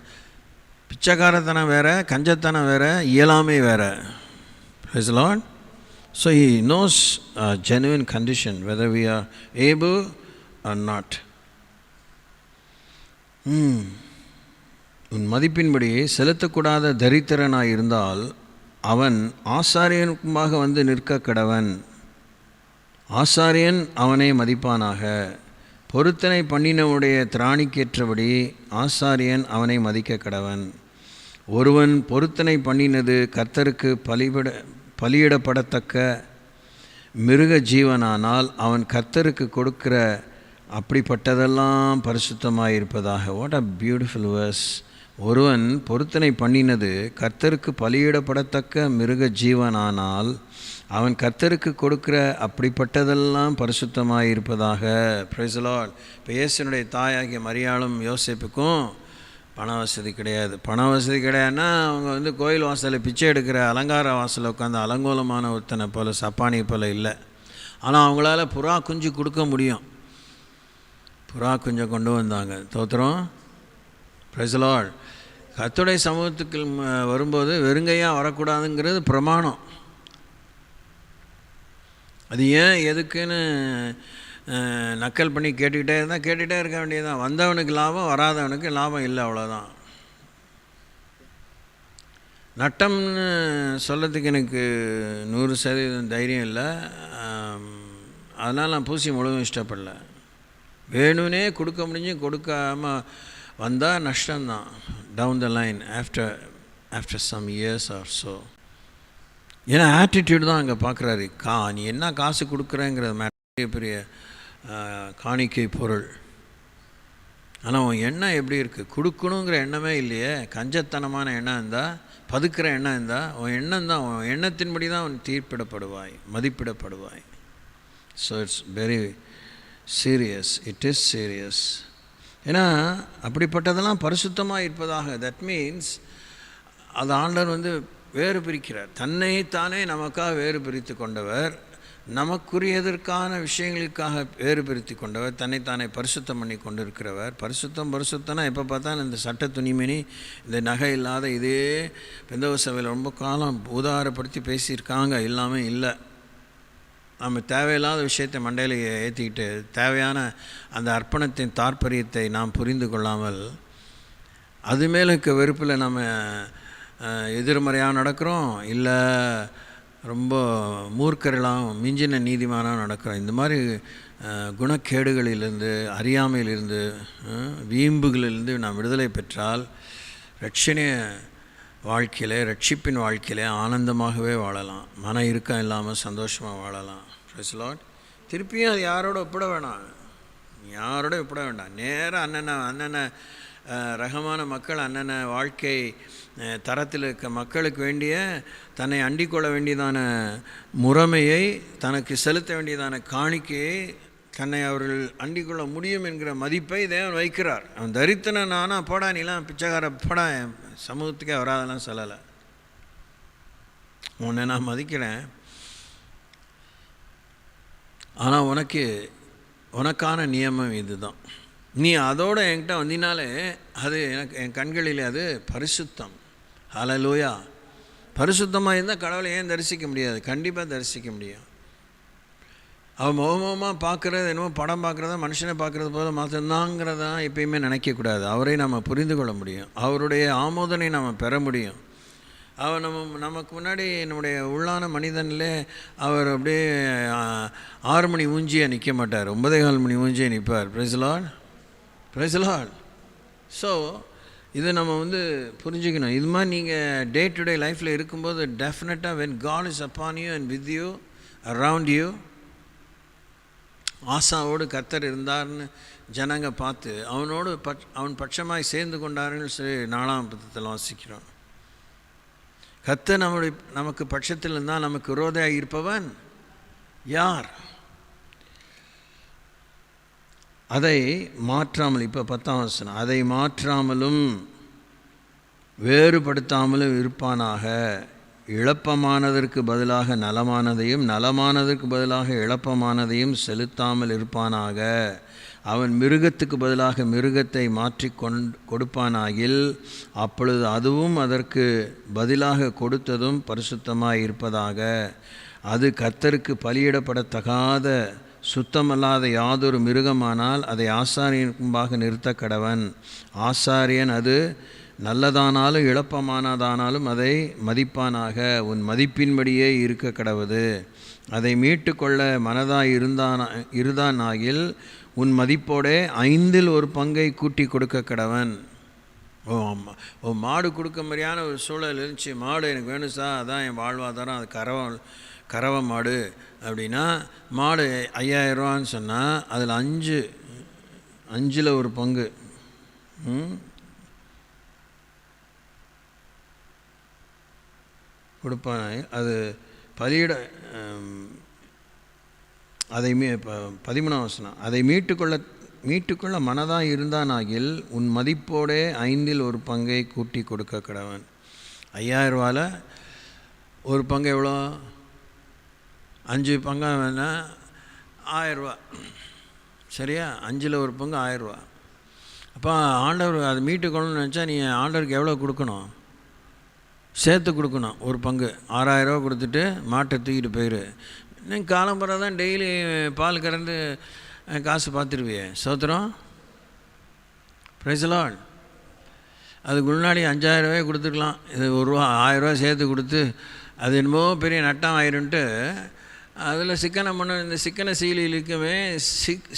பிச்சைக்காரத்தனம் வேறு, கஞ்சத்தனம் வேறு, இயலாமை வேறு. Praise the Lord. So he knows genuine condition, whether we are able or not. உன் மதிப்பின்படி செலுத்தக்கூடாத தரித்திரனாக இருந்தால் அவன் ஆசாரியனுக்குமாக வந்து நிற்க கடவன். ஆசாரியன் அவனை மதிப்பானாக. பொருத்தனை பண்ணினவுடைய திராணிக்கேற்றபடி ஆசாரியன் அவனை மதிக்க கடவன். ஒருவன் பொருத்தனை பண்ணினது கர்த்தருக்கு பலியிடப்படத்தக்க மிருக ஜீவனானால் அவன் கர்த்தருக்கு கொடுக்கிற அப்படிப்பட்டதெல்லாம் பரிசுத்தமாக இருப்பதாக. What a beautiful verse. ஒருவன் பொருத்தனை பண்ணினது கர்த்தருக்கு பலியிடப்படத்தக்க மிருக ஜீவனானால் அவன் கர்த்தருக்கு கொடுக்கிற அப்படிப்பட்டதெல்லாம் பரிசுத்தமாக இருப்பதாக. Price the Lord. இப்போ இயேசுனுடைய தாயாகிய மரியாளும் யோசேப்புக்கும் பண வசதி கிடையாது. பண வசதி கிடையாதுன்னா அவங்க கோயில் வாசலில் பிச்சை எடுக்கிற அலங்கார வாசலில் உட்காந்து அலங்கோலமான ஒருத்தனை போல், சப்பானியை போல் இல்லை. ஆனால் அவங்களால புறா குஞ்சு கொடுக்க முடியும். புறா குஞ்சை கொண்டு வந்தாங்க. தோத்திரம். Price the Lord. கர்த்தருடைய சமூகத்துக்கு வரும்போது வெறுங்கையாக வரக்கூடாதுங்கிறது பிரமாணம். அது ஏன் எதுக்குன்னு நக்கல் பண்ணி கேட்டுக்கிட்டே இருக்க வேண்டியதுதான். வந்தவனுக்கு லாபம், வராதவனுக்கு லாபம் இல்லை, அவ்வளோதான். நட்டம்னு சொல்கிறதுக்கு எனக்கு 100% தைரியம் இல்லை. அதனால் நான் பூசி முழுவதும் இஷ்டப்படல. வேணும்னே கொடுக்க முடிஞ்சும் கொடுக்காமல் வந்தால் நஷ்டம்தான் down the line after some years or so. ஏன்னா ஆட்டிடியூட் தான் அங்கே பார்க்குறாரு. நீ என்ன காசு கொடுக்குறேங்கிறது பெரிய காணிக்கை பொருள். ஆனால் உன் எண்ணம் எப்படி இருக்குது? கொடுக்கணுங்கிற எண்ணமே இல்லையே. கஞ்சத்தனமான எண்ணம் இருந்தால், பதுக்கிற எண்ணம் இருந்தால், உன் எண்ணம் தான், உன் எண்ணத்தின்படி தான் உன் தீர்ப்பிடப்படுவாய், மதிப்பிடப்படுவாய். So it's very serious. It is serious. ஏன்னா அப்படிப்பட்டதெல்லாம் பரிசுத்தமாக இருப்பதாக, தட் மீன்ஸ் அது ஆண்டவர் வேறு பிரிக்கிறார். தன்னைத்தானே நமக்காக வேறு பிரித்து கொண்டவர், நமக்குரியதற்கான விஷயங்களுக்காக வேறு பிரித்து கொண்டவர், தன்னைத்தானே பரிசுத்தம் பண்ணி கொண்டு இருக்கிறவர். பரிசுத்தம்னா எப்போ பார்த்தாலும் இந்த சட்ட துணிமணி, இந்த நகை இல்லாத இதே பெந்தகோஸ்து சபையில் ரொம்ப காலம் உதாரப்படுத்தி பேசியிருக்காங்க. இல்லாமல் இல்லை. நம்ம தேவையில்லாத விஷயத்தை மண்டையில் ஏற்றிக்கிட்டு தேவையான அந்த அர்ப்பணத்தின் தாற்பரியத்தை நாம் புரிந்து கொள்ளாமல் அது மேலே இருக்க வெறுப்பில் நம்ம எதிர்மறையாக நடக்கிறோம், இல்லை ரொம்ப மூர்க்கர்களாக மிஞ்சின நீதிமானாக நடக்கிறோம். இந்த மாதிரி குணக்கேடுகளிலிருந்து, அறியாமையிலிருந்து, வீம்புகளிலிருந்து நாம் விடுதலை பெற்றால் ரட்சணிய வாழ்க்கையில், ரட்சிப்பின் வாழ்க்கையில் ஆனந்தமாகவே வாழலாம். மன இறுக்கம் இல்லாமல் சந்தோஷமாக வாழலாம். Price the Lord. திருப்பியும் அது யாரோட ஒப்பிட வேணாம், யாரோட ஒப்பிட வேண்டாம். நேராக அண்ணனை ரகமான மக்கள், அண்ணனை வாழ்க்கை தரத்தில் இருக்க மக்களுக்கு வேண்டிய தன்னை அண்டிக்கொள்ள வேண்டியதான முறைமையை, தனக்கு செலுத்த வேண்டியதான காணிக்கையை தன்னை அவர்கள் அண்டிக்கொள்ள முடியும் என்கிற மதிப்பை தேவன் வைக்கிறார். அவன் தரித்திரன் நானா, போடா நீலாம் பிச்சைக்கார, போடா சமூகத்துக்கே வராதெல்லாம் சொல்லலை. உன்னை நான் மதிக்கிறேன், ஆனால் உனக்கான நியமம் இதுதான். நீ அதோடு என்கிட்ட வந்தினாலே அது எனக்கு, என் கண்களில் அது பரிசுத்தம். ஹல்லேலூயா. பரிசுத்தமாக இருந்தால் கடவுளை ஏன் தரிசிக்க முடியாது? கண்டிப்பாக தரிசிக்க முடியும். அவன் முகமுகமாக பார்க்குறது, என்னமோ படம் பார்க்குறதா, மனுஷனை பார்க்குறது போல மாற்றந்தாங்கிறதா எப்பயுமே நினைக்கக்கூடாது. அவரை நம்ம புரிந்து கொள்ள முடியும், அவருடைய ஆமோதனை நம்ம பெற முடியும். அவர் நமக்கு முன்னாடி நம்முடைய உள்ளான மனிதனில் அவர் அப்படியே 6 மணி ஊஞ்சியாக நிற்க மாட்டார், 9:15 மணி ஊஞ்சியாக நிற்பார். Price the Lord, price the Lord. So இதை நம்ம புரிஞ்சுக்கணும். இது மாதிரி நீங்கள் டே டு டே லைஃப்பில் இருக்கும்போது டெஃபினட்டாக when God is upon you and with you, around you, ஆசாவோடு கர்த்தர் இருந்தார்னு ஜனங்க பார்த்து அவனோடு அவன் பட்சமாய் சேர்ந்து கொண்டாருன்னு சொல்லி 4ஆம் பக்கத்தில் வாசிக்கிறோம். கர்த்தர் நமக்கு பட்சத்தில் இருந்தால் நமக்கு விரோதியாக இருப்பவன் யார்? அதை மாற்றாமல், இப்போ 10ஆம் வசனம், அதை மாற்றாமலும் வேறுபடுத்தாமலும் இருப்பானாக. இழப்பமானதற்கு பதிலாக நலமானதையும், நலமானதற்கு பதிலாக இழப்பமானதையும் செலுத்தாமல் இருப்பானாக. அவன் மிருகத்துக்கு பதிலாக மிருகத்தை மாற்றி கொடுப்பானாகில் அப்பொழுது அதுவும் அதற்கு பதிலாக கொடுத்ததும் பரிசுத்தமாக இருப்பதாக. அது கர்த்தருக்கு பலியிடப்படத்தகாத சுத்தமல்லாத யாதொரு மிருகமானால் அதை ஆசாரியன் முன்பாக நிறுத்த கடவன். ஆசாரியன் அது நல்லதானாலும் இழப்பமானதானாலும் அதை மதிப்பானாக. உன் மதிப்பின்படியே இருக்க கடவது. அதை மீட்டு கொள்ள மனதாய் இருந்தானாகில் உன் மதிப்போடே 5இல் ஒரு பங்கை கூட்டி கொடுக்க கடவன். மாடு கொடுக்க மாதிரியான ஒரு சூழல் இருந்துச்சு. மாடு எனக்கு வேணும் சார், அதான் என் வாழ்வாதாரம், அது கறவை மாடு அப்படின்னா மாடு 5000 ரூபான்னு சொன்னால் அதில் 5இல் ஒரு பங்கு கொடுப்பான். அது பலியிட அதை 13ஆம் வசனம், அதை மீட்டுக்கொள்ள மனதாக இருந்தானாகில் உன் மதிப்போடே 5இல் ஒரு பங்கை கூட்டி கொடுக்க கடவன். 5000 ரூபாயில் ஒரு பங்கு எவ்வளோ? 5 பங்காக வேணால் 1000 ரூபா, சரியா? 5இல் ஒரு பங்கு 1000 ரூபா. அப்போ ஆண்டவர் அதை மீட்டுக்கொள்ளணும்னு நினச்சா நீ ஆண்டவருக்கு எவ்வளோ கொடுக்கணும்? சேர்த்து கொடுக்கணும். ஒரு பங்கு 6000 ரூபா கொடுத்துட்டு மாட்டை தூக்கிட்டு போயிரு. நீங்கள் காலம்புற தான் டெய்லி பால் கறந்து காசு பார்த்துருவியே. சோத்திரம், பிரைஸ் தி லார்ட். அதுக்கு முன்னாடி 5000 ரூபாய் கொடுத்துக்கலாம், இது ₹1 1000 சேர்த்து கொடுத்து அது என்னமோ பெரிய நட்டம் ஆயிருன்ட்டு அதில் சிக்கனை பண்ண இந்த சிக்கனை சீலிலுக்குமே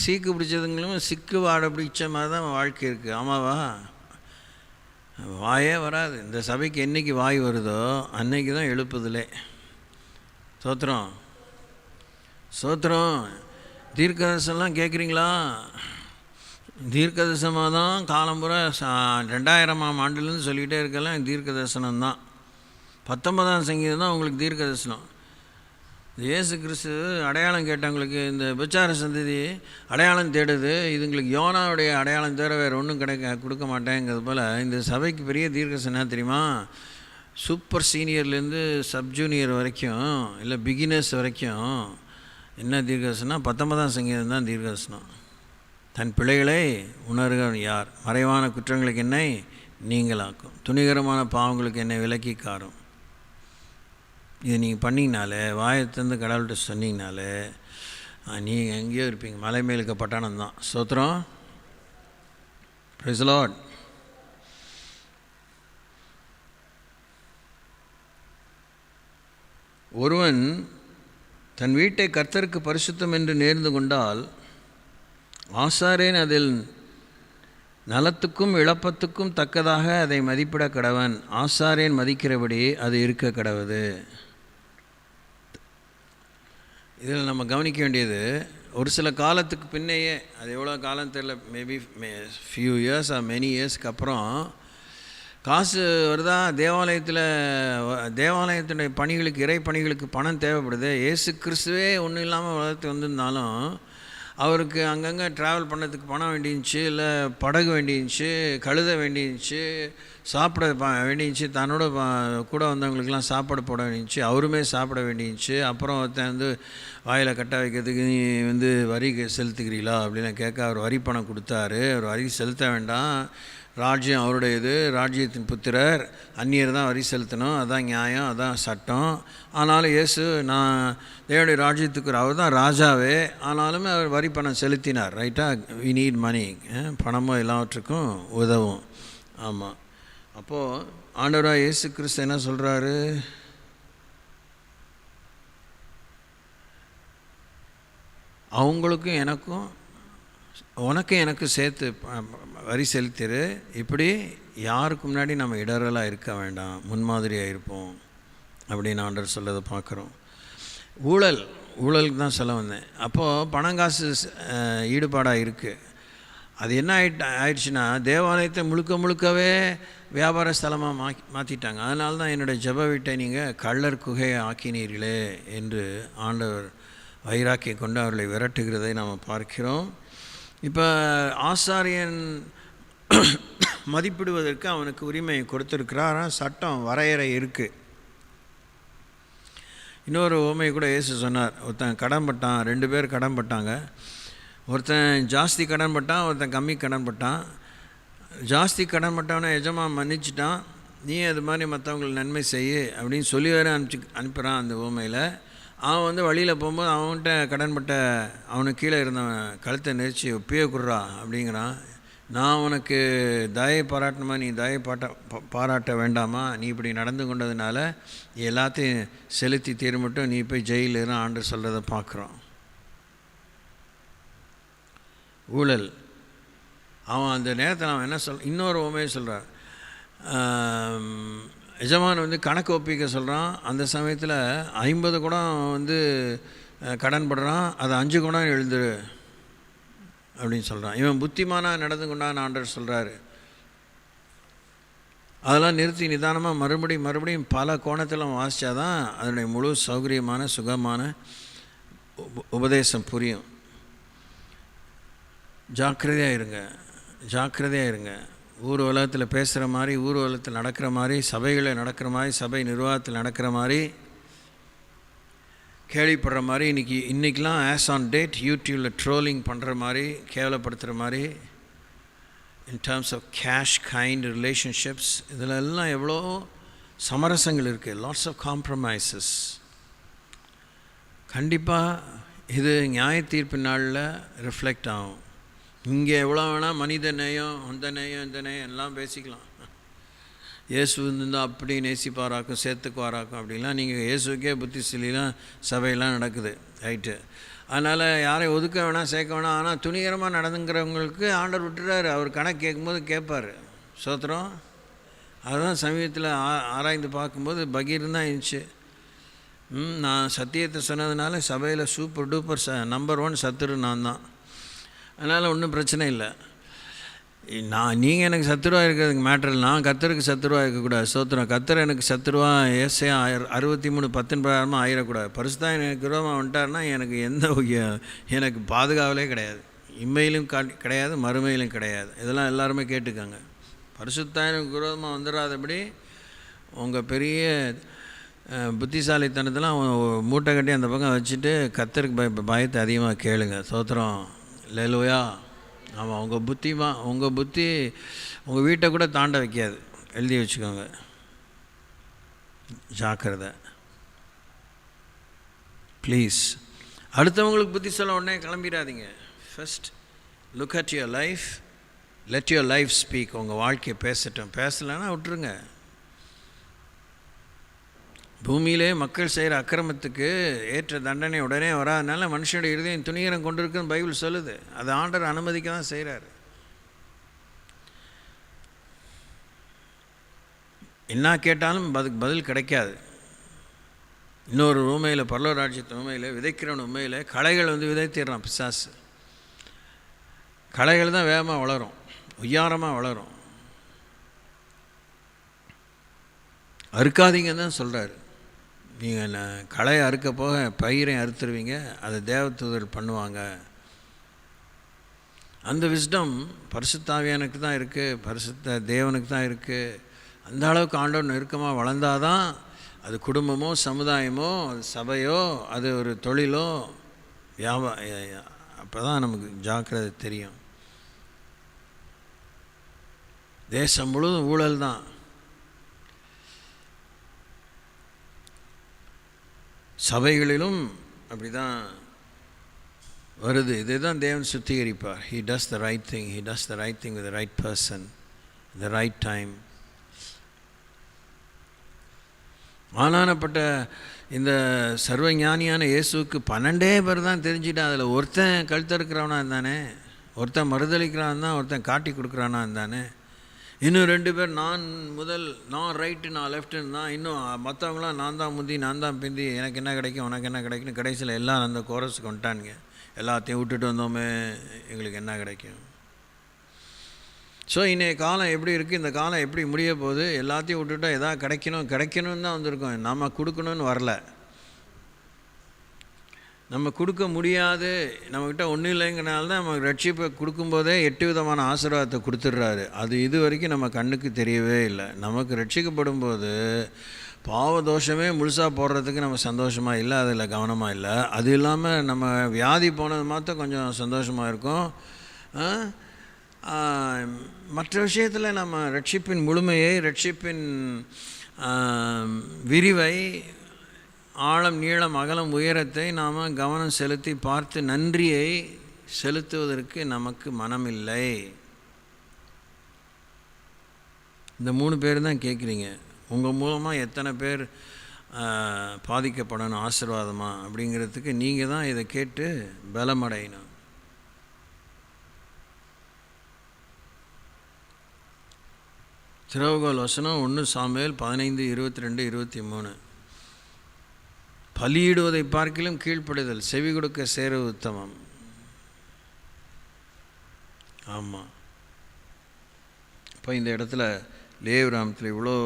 சீக்கு பிடிச்சதுங்களும் சிக்கு வாடை பிடிச்ச மாதிரி தான் வாழ்க்கை இருக்குது. ஆமாவா? வாயே வராது. இந்த சபைக்கு என்றைக்கு வாய் வருதோ அன்னைக்கு தான் எழுப்புதலே. சோத்திரம் சோத்திரம். தீர்க்கதரிசனம்லாம் கேட்குறீங்களா? தீர்க்கதரிசனமாக தான் காலம்புற 2000ஆம் ஆண்டுலேருந்து சொல்லிக்கிட்டே இருக்கலாம். தீர்க்க தரிசனம் தான். 19ஆம் சங்கீதம் தான் உங்களுக்கு தீர்க்க தரிசனம். இயேசு கிறிஸ்து அடையாளம் கேட்டவங்களுக்கு இந்த விபச்சார சந்ததி அடையாளம் தேடுது, இதுங்களுக்கு யோனாவுடைய அடையாளம் தேட வேறு ஒன்றும் கொடுக்க மாட்டேங்கிறது போல் இந்த சபைக்கு பெரிய தீர்க்கதரிசனம் தெரியுமா? சூப்பர் சீனியர்லேருந்து சப் ஜூனியர் வரைக்கும், இல்லை பிகினர்ஸ் வரைக்கும் என்ன தீர்க்கதரிசனம்? 19ஆம் சங்கீதம் தான் தீர்க்கதரிசனம். தன் பிள்ளைகளை உணர்கிறவன் யார்? மறைவான குற்றங்களுக்கு என்னை நீங்களாக்கும், துணிகரமான பாவங்களுக்கு என்னை விலக்கி காரும். இது நீங்கள் பண்ணிங்கனாலே, வாயத்திலேருந்து கடவுள்கிட்ட சொன்னீங்கனாலே நீங்கள் எங்கேயோ இருப்பீங்க. மலை மேலுக்க பட்டாணம் தான். ஸ்தோத்திரம். Price the Lord. ஒருவன் தன் வீட்டை கர்த்தருக்கு பரிசுத்தம் என்று நேர்ந்து கொண்டால் ஆசாரியன் அதில் நலத்துக்கும் இழப்பத்துக்கும் தக்கதாக அதை மதிப்பிட கடவன். ஆசாரியன் மதிக்கிறபடி அது இருக்க கடவுது. இதில் நம்ம கவனிக்க வேண்டியது, ஒரு சில காலத்துக்கு பின்னையே, அது எவ்வளோ காலம் தெரியல, maybe few years are many இயர்ஸ்க்கு அப்புறம் காசு வருதா, தேவாலயத்தினுடைய பணிகளுக்கு, இறை பணிகளுக்கு பணம் தேவைப்படுது. இயேசு கிறிஸ்துவே ஒன்றும் இல்லாமல் வளர்த்து வந்திருந்தாலும் அவருக்கு அங்கங்கே ட்ராவல் பண்ணதுக்கு பணம் வேண்டியிருந்துச்சு, இல்லை படகு வேண்டியிருந்துச்சு, கழுத வேண்டியிருந்துச்சு, சாப்பிட வேண்டியிருந்துச்சு, தன்னோட கூட வந்தவங்களுக்கெல்லாம் சாப்பாடு போட வேண்டியிருந்துச்சு, அவருமே சாப்பிட வேண்டியிருந்துச்சு. அப்புறம் ஒருத்தன் வாயில் கட்ட வைக்கிறதுக்கு நீ வரி செலுத்துக்கிறீங்களா அப்படின்னு கேட்க அவர் வரி பணம் கொடுத்தாரு. அவர் வரி செலுத்த வேண்டாம், ராஜ்யம் அவருடையது, ராஜ்யத்தின் புத்திரர், அந்நியர் தான் வரி செலுத்தணும், அதான் நியாயம், அதான் சட்டம். ஆனாலும் இயேசு நான் தேவனுடைய ராஜ்யத்துக்கு, அவர் தான் ராஜாவே, ஆனாலுமே அவர் வரி பணம் செலுத்தினார். ரைட்டாக? We need money. பணமும் எல்லாவற்றுக்கும் உதவும். ஆமாம். அப்போது ஆண்டவராக இயேசு கிறிஸ்து என்ன சொல்கிறாரு? அவங்களுக்கும் எனக்கும், உனக்கும் எனக்கு சேர்த்து வரி செலுத்திடு. இப்படி யாருக்கு முன்னாடி நம்ம இடரலாக இருக்க வேண்டாம், முன்மாதிரியாக இருப்போம் அப்படின்னு ஆண்டவர் சொல்லதை பார்க்குறோம். ஊழலுக்கு தான் சொல்ல வந்தேன். அப்போது பணங்காசு ஈடுபாடாக இருக்குது. அது என்ன ஆயிடுச்சுன்னா, தேவாலயத்தை முழுக்கவே வியாபார ஸ்தலமாக மாற்றிட்டாங்க. அதனால தான் என்னுடைய ஜெப வீட்டை நீங்கள் கள்ளர் குகையை ஆக்கினீர்களே என்று ஆண்டவர் வைராக்கியை கொண்டு அவர்களை விரட்டுகிறதை நாம் பார்க்கிறோம். இப்போ ஆசாரியன் மதிப்பிடுவதற்கு அவனுக்கு உரிமை கொடுத்துருக்கிறார். சட்டம் வரையறை இருக்குது. இன்னொரு உவமையை கூட இயேசு சொன்னார். ஒருத்தன் கடன் பட்டான், 2 பேர் கடன் பட்டாங்க. ஒருத்தன் ஜாஸ்தி கடன் பட்டான், ஒருத்தன் கம்மி கடன் பட்டான். ஜாஸ்தி கடன் பட்டானே எஜமான் மன்னிச்சிட்டான். நீ அது மாதிரி மற்றவங்களுக்கு நன்மை செய்ய அப்படின்னு சொல்லி வேறு அனுப்புகிறான். அந்த உவமையில் அவன் வழியில் போகும்போது அவன்கிட்ட கடன்பட்ட அவனுக்கு கீழே இருந்தவன் கழுத்தை நெரிச்சு ஒப்பியே குடுறா அப்படிங்கிறான். நான் உனக்கு தயை பாராட்டணுமா, நீ தயை பாராட்ட வேண்டாமா, நீ இப்படி நடந்து கொண்டதுனால எல்லாத்தையும் செலுத்தி தீர்மட்டும், நீ போய் ஜெயிலில் ஆண்டு சொல்கிறத பார்க்குறோம். ஊழல். அவன் அந்த நேரத்தில் அவன் என்ன இன்னொரு உண்மையை சொல்கிறான். எஜமான் கணக்கு ஒப்பிக்க சொல்கிறான். அந்த சமயத்தில் 50 குடம் கடன் படுறான், அதை 5 குடம் எழுதுரு அப்படின்னு சொல்கிறான். இவன் புத்திமானாக நடந்து கொண்டான்னு ஆண்டவர் சொல்கிறாரு. அதெல்லாம் நிறுத்தி நிதானமாக மறுபடியும் பல கோணத்தில் வாசித்தா தான் அதனுடைய முழு சௌகரியமான சுகமான உபதேசம் புரியும். ஜாக்கிரதையாக இருங்க. ஊர் உலகத்தில் பேசுகிற மாதிரி, ஊர் உலகத்தில் நடக்கிற மாதிரி, சபைகளில் நடக்கிற மாதிரி, சபை நிர்வாகத்தில் நடக்கிற மாதிரி, கேள்விப்படுற மாதிரி, இன்றைக்கெலாம் ஆஸ் ஆன் டேட் யூடியூப்பில் ட்ரோலிங் பண்ணுற மாதிரி, கேவலப்படுத்துகிற மாதிரி, in terms of cash kind relationships, இதில் எல்லாம் எவ்வளோ சமரசங்கள் இருக்குது. Lots of compromises. கண்டிப்பாக இது நியாய தீர்ப்பு நாளில் ரிஃப்ளெக்ட் ஆகும். இங்கே எவ்வளோ வேணால் மனித நேயம், அந்த நேயம், இந்த நேயம் எல்லாம் பேசிக்கலாம். இயேசு இருந்தால் அப்படி நேசிப்பாராக்கும் சேர்த்துக்குவாராக்கும் அப்படிலாம் நீங்கள் இயேசுக்கே புத்தி சொல்லிலாம் சபையெல்லாம் நடக்குது, ரைட்டு. அதனால் யாரையும் ஒதுக்க வேணாம், சேர்க்க வேணாம். ஆனால் துணிகரமாக நடந்துங்கிறவங்களுக்கு ஆண்டவர் விட்டுறாரு. அவர் கணக்கு கேட்கும்போது கேட்பார். சோத்திரம். அதுதான் சமீபத்தில் ஆராய்ந்து பார்க்கும்போது பகீர் தான் இருந்துச்சு. நான் சத்தியத்தை சொன்னதுனால சபையில் சூப்பர் டூப்பர் நம்பர் 1 சத்துரு நான் தான். அதனால் ஒன்றும் பிரச்சனை இல்லை. நீங்கள் எனக்கு சத்துருவாக இருக்கிறதுக்கு மேட்டர் இல்லை. நான் கர்த்தருக்கு சத்துருவாக இருக்கக்கூடாது. சோத்திரம். கர்த்தர் எனக்கு சத்துருவாக ஏசையா 63:10 பிரகாரமாக ஆயிடக்கூடாது. பரிசுத்தம் எனக்கு விரோதமாக வந்துட்டார்னா எனக்கு பாதுகாவலே கிடையாது. இம்மையிலும் கிடையாது, மறுமையிலும் கிடையாது. இதெல்லாம் எல்லாருமே கேட்டுக்கோங்க. பரிசுத்தம் எனக்கு விரோதமாக வந்துடாதபடி உங்கள் பெரிய புத்திசாலித்தனத்தெல்லாம் மூட்டை கட்டி அந்த பக்கம் வச்சுட்டு கர்த்தருக்கு பயத்தை அதிகமாக கேளுங்க. சோத்திரம். அல்லேலூயா. ஆமாம். உங்கள் புத்தி உங்கள் வீட்டை கூட தாண்ட வைக்காது. எழுதி வச்சுக்கோங்க. ஜாக்கிரதை ப்ளீஸ். அடுத்தவங்களுக்கு புத்தி சொல்ல உடனே கிளம்பிடாதீங்க. First look at your life, let your life speak. உங்கள் வாழ்க்கையை பேசட்டும். பேசலைன்னா விட்டுருங்க. பூமியிலே மக்கள் செய்கிற அக்கிரமத்துக்கு ஏற்ற தண்டனை உடனே வராதனால மனுஷனுடைய இருதயம் துணிகரம் கொண்டு இருக்குன்னு பைபிள் சொல்லுது. அது ஆண்டவர் அனுமதிக்க தான் செய்கிறார். என்ன கேட்டாலும் அதுக்கு பதில் கிடைக்காது. இன்னொரு உண்மையில் பரலோக ராஜ்யத்து உண்மையில் விதைக்கிறவன் உண்மையில் களைகள் விதைத்திடுறான் பிசாசு. களைகள் தான் வேகமாக வளரும், உய்யாரமாக வளரும். அறுக்காதீங்கன்னு தான் சொல்கிறாரு. நீங்கள் களையை அறுக்க போக பயிரையும் அறுத்துருவீங்க. அதை தேவதூதர் பண்ணுவாங்க. அந்த விஸ்டம் பரிசுத்த ஆவியானுக்கு தான் இருக்குது, பரிசுத்த தேவனுக்கு தான் இருக்குது. அந்த அளவுக்கு ஆண்டவர் நெருக்கமாக வளர்ந்தாதான் அது குடும்பமோ சமுதாயமோ அது சபையோ அது ஒரு தொழிலோ அப்போ தான் நமக்கு ஜாக்கிரதை தெரியும். தேசம் முழுவதும் ஊழல் தான். சபைகளிலும் அப்படி தான் வருது. இதை தான் தேவன் சுத்திகரிப்பார். He does the right thing. He does the right thing with the right person, the right time. ஆனானப்பட்ட இந்த சர்வஞானியான இயேசுக்கு 12 பேர் தான் தெரிஞ்சுட்டான். அதில் ஒருத்தன் கழுத்தறுக்கிறவனா இருந்தானே, ஒருத்தன் மறுதளிக்கிறான் தான், ஒருத்தன் காட்டி கொடுக்குறானா இருந்தானே. இன்னும் 2 பேர் நான் ரைட்டு நான் லெஃப்ட்டுன்னு தான். இன்னும் மற்றவங்களாம் நான் தான் முந்தி நான் தான் பிந்தி, எனக்கு என்ன கிடைக்கும் உனக்கு என்ன கிடைக்குன்னு கடைசியில் எல்லாம் அந்த கோரஸுக்கு வந்துட்டானுங்க. எல்லாத்தையும் விட்டுட்டு வந்தோமே எங்களுக்கு என்ன கிடைக்கும். ஸோ இன்றைய காலம் எப்படி இருக்குது, இந்த காலம் எப்படி முடிய போகுது. எல்லாத்தையும் விட்டுட்டா எதாவது கிடைக்கணும்னு தான் வந்திருக்கோம். நம்ம கொடுக்கணும்னு வரல. நம்ம கொடுக்க முடியாது, நம்மக்கிட்ட ஒன்றும் இல்லைங்கிறனால தான் நமக்கு ரட்சிப்பை கொடுக்கும்போதே 8 விதமான ஆசீர்வாதத்தை கொடுத்துட்றாரு. அது இது வரைக்கும் நம்ம கண்ணுக்கு தெரியவே இல்லை. நமக்கு ரட்சிக்கப்படும் போது பாவதோஷமே முழுசாக போடுறதுக்கு நம்ம சந்தோஷமாக இல்லை, அதில் கவனமாக இல்லை. அது இல்லாமல் நம்ம வியாதி போனது மாத்திரம் கொஞ்சம் சந்தோஷமாக இருக்கும். மற்ற விஷயத்தில் நம்ம ரட்சிப்பின் முழுமையை, ரட்சிப்பின் விரிவை, ஆழம் நீளம் அகலம் உயரத்தை நாம் கவனம் செலுத்தி பார்த்து நன்றியை செலுத்துவதற்கு நமக்கு மனமில்லை. இந்த 3 பேர் தான் கேட்குறீங்க. உங்கள் மூலமாக எத்தனை பேர் பாதிக்கப்படணும் ஆசீர்வாதமாக அப்படிங்கிறதுக்கு நீங்கள் தான் இதை கேட்டு பலமடையணும். திறவுகோல் வசனம் 1 சாமுவேல் 15:22-23. பலியிடுவதை பார்க்கிலும் கீழ்ப்படுதல் செவி கொடுக்க சேர உத்தமம். ஆமாம். இப்போ இந்த இடத்துல லேவிராமத்தில் இவ்வளோ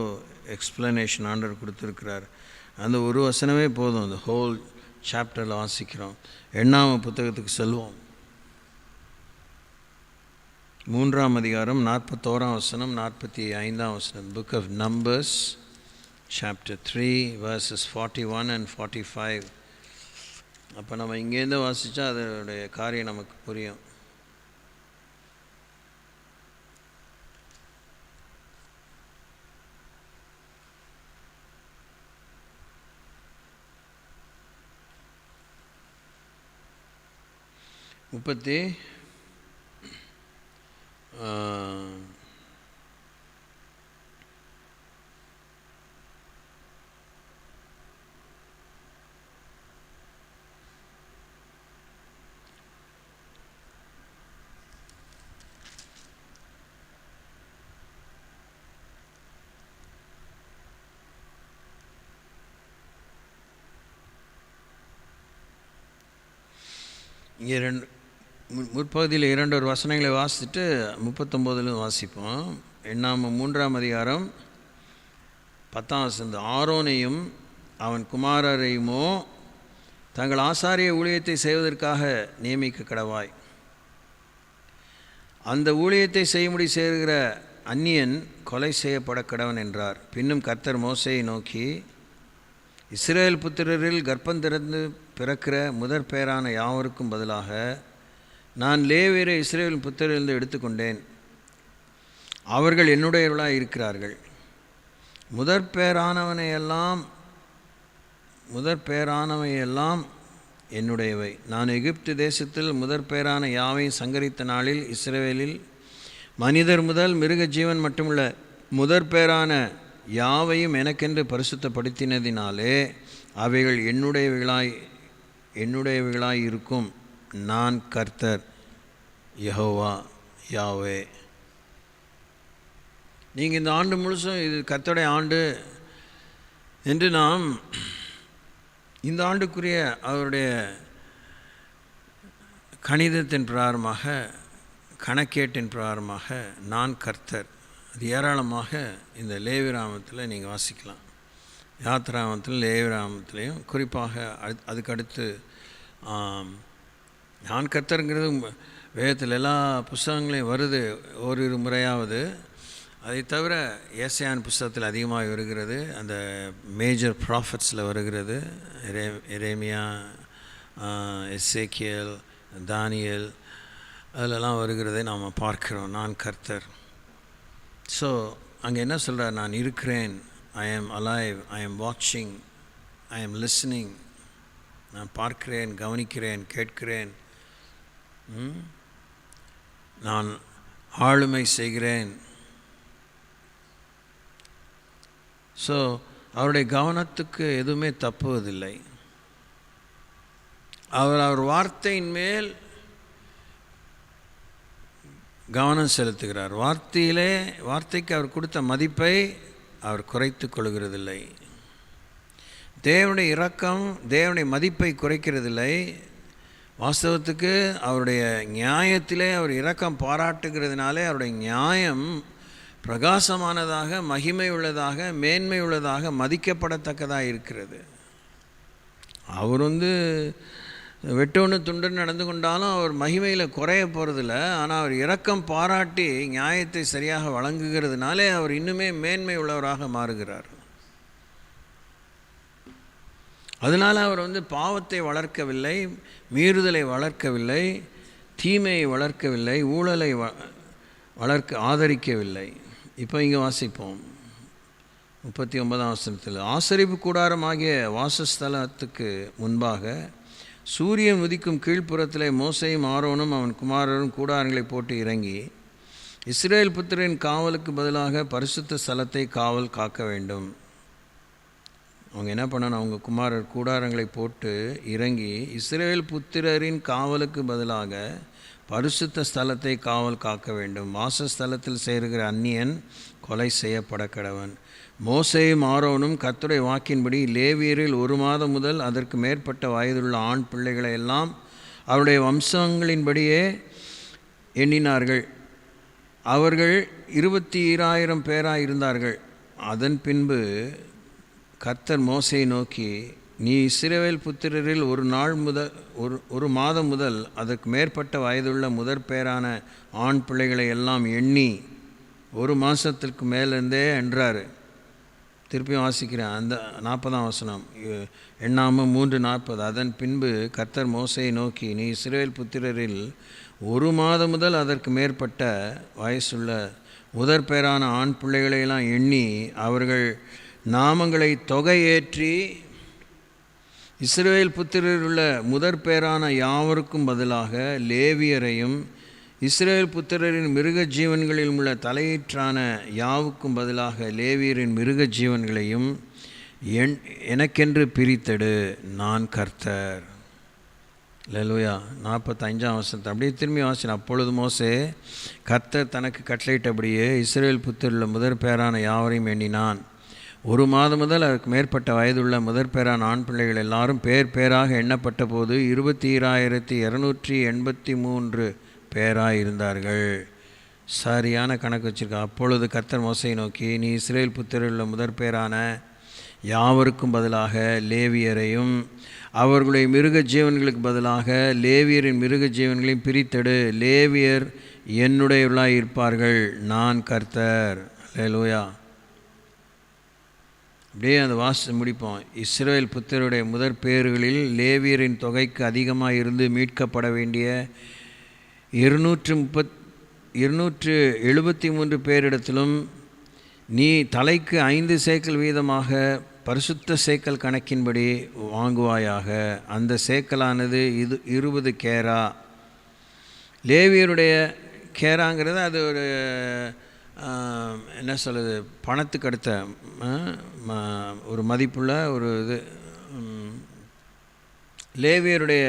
எக்ஸ்ப்ளனேஷன் ஆண்டவர் கொடுத்துருக்கிறார். அந்த ஒரு வசனமே போதும். அந்த ஹோல் சாப்டரில் வாசிக்கிறோம். 8ஆம் புத்தகத்துக்கு செல்வோம். 3ஆம் அதிகாரம் 41ஆம் வசனம் 45ஆம் வசனம். Book of Numbers chapter 3 verses 41 and 45. அப்போ நம்ம இங்கேருந்து வாசித்தா அதோடைய காரியம் நமக்கு புரியும். முப்பத்தி 41 இங்கே முற்பகுதியில் 2 வசனங்களை வாசிச்சுட்டு 39 வாசிப்போம். எண்ணாமம் 3ஆம் அதிகாரம் 10ஆம் வசனம். ஆரோனையும் அவன் குமாரரையுமோ தங்கள் ஆசாரிய ஊழியத்தை செய்வதற்காக நியமிக்க கடவாய். அந்த ஊழியத்தை செய்யும்படி சேர்கிற அந்நியன் கொலை செய்யப்பட கடவன் என்றார். பின்னும் கர்த்தர் மோசேயை நோக்கி, இஸ்ரவேல் புத்திரரில் கர்ப்பம் திறந்து பிறக்கிற முதற் பேரான யாவருக்கும் பதிலாக நான் லேவியரை இஸ்ரவேல் புத்திரரிலிருந்து எடுத்துக்கொண்டேன். அவர்கள் என்னுடையவர்களாக இருக்கிறார்கள். முதற் பேரானவையெல்லாம் என்னுடையவை. நான் எகிப்து தேசத்தில் முதற் பேரான யாவையும் சங்கரித்த நாளில் இஸ்ரவேலில் மனிதர் முதல் மிருக ஜீவன் மட்டுமுள்ள முதற் பேரான யாவையும் எனக்கென்று பரிசுத்தப்படுத்தினதினாலே அவைகள் என்னுடையவைகளாய் இருக்கும். நான் கர்த்தர் யெகோவா யாவே. நீங்கள் இந்த ஆண்டு முழுசும் இது கர்த்தருடைய ஆண்டு என்று நாம் இந்த ஆண்டுக்குரிய அவருடைய கணிதத்தின் பிரகாரமாக, கணக்கேட்டின் பிரகாரமாக நான் கர்த்தர், அது ஏராளமாக இந்த லேவியராமத்தில் நீங்கள் வாசிக்கலாம். யாத்ராமத்தில் லேவியராமத்திலையும் குறிப்பாக அதுக்கடுத்து நான் கர்த்தருங்கிறது வேதத்தில் எல்லா புஸ்தகங்களையும் வருது ஓரிரு முறையாவது. அதை தவிர ஏசாயான் புஸ்தகத்தில் அதிகமாக வருகிறது, அந்த மேஜர் ப்ராஃபட்ஸில் வருகிறது. எரேமியா, எசேக்கியேல், தானியேல், அதிலெல்லாம் வருகிறதை நாம் பார்க்கிறோம். நான் கர்த்தர். ஸோ அங்கே என்ன சொல்கிறார்? நான் இருக்கிறேன், ஐ ஆம் அலைவ், ஐ ஆம் வாட்சிங், ஐ ஆம் லிஸ்னிங். நான் பார்க்கிறேன், கவனிக்கிறேன், கேட்கிறேன், நான் ஆளுமை செய்கிறேன். ஸோ அவருடைய கவனத்துக்கு எதுவுமே தப்புவதில்லை. அவர் வார்த்தையின் மேல் கவனம் செலுத்துகிறார். வார்த்தைக்கு அவர் கொடுத்த மதிப்பை அவர் குறைத்து கொள்கிறதில்லை. தேவனுடைய இரக்கம் தேவனுடைய மதிப்பை குறைக்கிறதில்லை. வாஸ்தவத்துக்கு அவருடைய நியாயத்திலே அவர் இரக்கம் பாராட்டுகிறதுனாலே அவருடைய நியாயம் பிரகாசமானதாக, மகிமை உள்ளதாக, மேன்மை உள்ளதாக, மதிக்கப்படத்தக்கதாக இருக்கிறது. அவர் வெட்டொன்று துண்டுன்னு நடந்து கொண்டாலும் அவர் மகிமையில் குறைய போகிறதில்ல. ஆனால் அவர் இரக்கம் பாராட்டி நியாயத்தை சரியாக வழங்குகிறதுனாலே அவர் இன்னுமே மேன்மை உள்ளவராக மாறுகிறார். அதனால் அவர் பாவத்தை வளர்க்கவில்லை, மீறுதலை வளர்க்கவில்லை, தீமையை வளர்க்கவில்லை, ஊழலை ஆதரிக்கவில்லை. இப்போ இங்கே வாசிப்போம் 39ஆம் வசனத்தில். ஆசரிப்பு கூடாரமாகிய வாசஸ்தலத்துக்கு முன்பாக சூரியன் உதிக்கும் கீழ்ப்புறத்திலே மோசேயும் ஆரோனும் அவன் குமாரரும் கூடாரங்களை போட்டு இறங்கி இஸ்ரவேல் புத்திரரின் காவலுக்கு பதிலாக பரிசுத்த ஸ்தலத்தை காவல் காக்க வேண்டும். அவங்க என்ன பண்ணணும்? அவங்க குமாரர் கூடாரங்களை போட்டு இறங்கி இஸ்ரவேல் புத்திரரின் காவலுக்கு பதிலாக பரிசுத்த ஸ்தலத்தை காவல் காக்க வேண்டும். வாசஸ்தலத்தில் சேருகிற அந்நியன் கொலை செய்யப்பட கடவன். மோசேயும் ஆரோனும் கர்த்தருடைய வாக்கின்படி லேவியரில் 1 மாதம் முதல் அதற்கு மேற்பட்ட வயதுள்ள ஆண் பிள்ளைகளை எல்லாம் அவருடைய வம்சங்களின்படியே எண்ணினார்கள். அவர்கள் 22,000 பேராக இருந்தார்கள். அதன் பின்பு கர்த்தர் மோசேயை நோக்கி, நீ இஸ்ரவேல் புத்திரரில் 1 மாதம் முதல் அதற்கு மேற்பட்ட வயதுள்ள முதற் பேரான ஆண் பிள்ளைகளை எல்லாம் எண்ணி 1 மாதத்திற்கு மேலிருந்தே என்றார். திருப்பியும் வாசிக்கிறேன், அந்த 40ஆம் வசனம், எண்ணாமம் 3:40. அதன் பின்பு கர்த்தர் மோசேயை நோக்கி, நீ இஸ்ரவேல் புத்திரரில் 1 மாதம் முதல் அதற்கு மேற்பட்ட வயசுள்ள முதற் பேரான ஆண் பிள்ளைகளையெல்லாம் எண்ணி அவர்கள் நாமங்களை தொகையேற்றி இஸ்ரவேல் புத்திரரில் உள்ள முதற் பேரான யாவருக்கும் பதிலாக லேவியரையும் இஸ்ரவேல் புத்திரரின் மிருக ஜீவன்களில் உள்ள தலையீற்றான யாவுக்கும் பதிலாக லேவியரின் மிருக ஜீவன்களையும் எனக்கென்று பிரித்தெடு, நான் கர்த்தர். அல்லேலூயா. 45ஆம் வசனத்தை அப்படியே திரும்பி வாசினேன். அப்பொழுது மோசே கர்த்தர் தனக்கு கட்டளையிட்டபடியே இஸ்ரவேல் புத்திரரில் முதற் பேரான யாவரையும் எண்ணினான். 1 மாதம் முதல் அதற்கு மேற்பட்ட வயதுள்ள முதற்பேறான ஆண் பிள்ளைகள் எல்லாரும் பேராக எண்ணப்பட்ட போது 22,283 பேராக இருந்தார்கள். சரியான கணக்கு வச்சுருக்கா. அப்பொழுது கர்த்தர் மோசையை நோக்கி, நீ இஸ்ரவேல் புத்திரருள்ள முதற்பேறான யாவருக்கும் பதிலாக லேவியரையும் அவர்களுடைய மிருக ஜீவன்களுக்கு பதிலாக லேவியரின் மிருக ஜீவன்களையும் பிரித்தெடு. லேவியர் என்னுடையவர்களாக இருப்பார்கள், நான் கர்த்தர். அல்லேலூயா. அப்படியே அந்த வாசி முடிப்போம். இஸ்ரவேல் புத்திரருடைய முதற் பேறுகளில் லேவியரின் தொகைக்கு அதிகமாக இருந்து மீட்கப்பட வேண்டிய 273 பேரிடத்திலும் நீ தலைக்கு 5 சேக்கல் வீதமாக பரிசுத்த சேக்கல் கணக்கின்படி வாங்குவாயாக. அந்த சேக்கலானது 20 கேரா. லேவியருடைய கேராங்கிறது அது ஒரு என்ன சொல்லுது, பணத்துக்கு அடுத்த ஒரு மதிப்புள்ள ஒரு இது. லேவியருடைய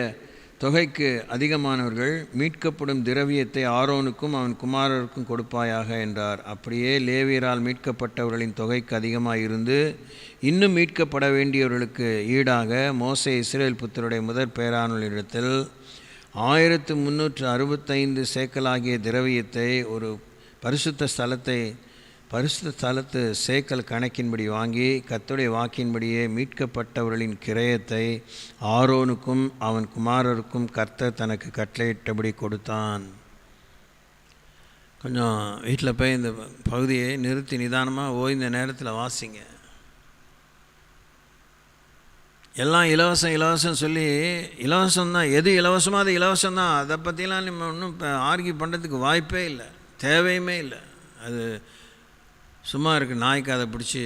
தொகைக்கு அதிகமானவர்கள் மீட்கப்படும் திரவியத்தை ஆரோனுக்கும் அவன் குமாரருக்கும் கொடுப்பாயாக என்றார். அப்படியே லேவியரால் மீட்கப்பட்டவர்களின் தொகைக்கு அதிகமாக இருந்து இன்னும் மீட்கப்பட வேண்டியவர்களுக்கு ஈடாக மோசே இஸ்ரவேல் புத்திரருடைய முதற் பேரானவர்களிடத்தில் 1365 சேக்கலாகிய திரவியத்தை ஒரு பரிசுத்த ஸ்தலத்து சேக்கல் கணக்கின்படி வாங்கி கர்த்தருடைய வாக்கின்படியே மீட்கப்பட்டவர்களின் கிரயத்தை ஆரோனுக்கும் அவன் குமாரருக்கும் கர்த்தர் தனக்கு கட்டளையிட்டபடி கொடுத்தான். கொஞ்சம் வீட்டில் போய் இந்த பகுதியை நிறுத்தி நிதானமாக ஓய்ந்த நேரத்தில் வாசிங்க. எல்லாம் இலவசம் சொல்லி இலவசம்தான், எது இலவசமோ அது இலவசம்தான். அதை பற்றிலாம் நம்ம ஒன்றும் இப்போ ஆர்கியூ பண்ணுறதுக்கு வாய்ப்பே இல்லை, தேவையுமே இல்லை. அது சும்மா இருக்குது, நாய்க்கு அதை பிடிச்சி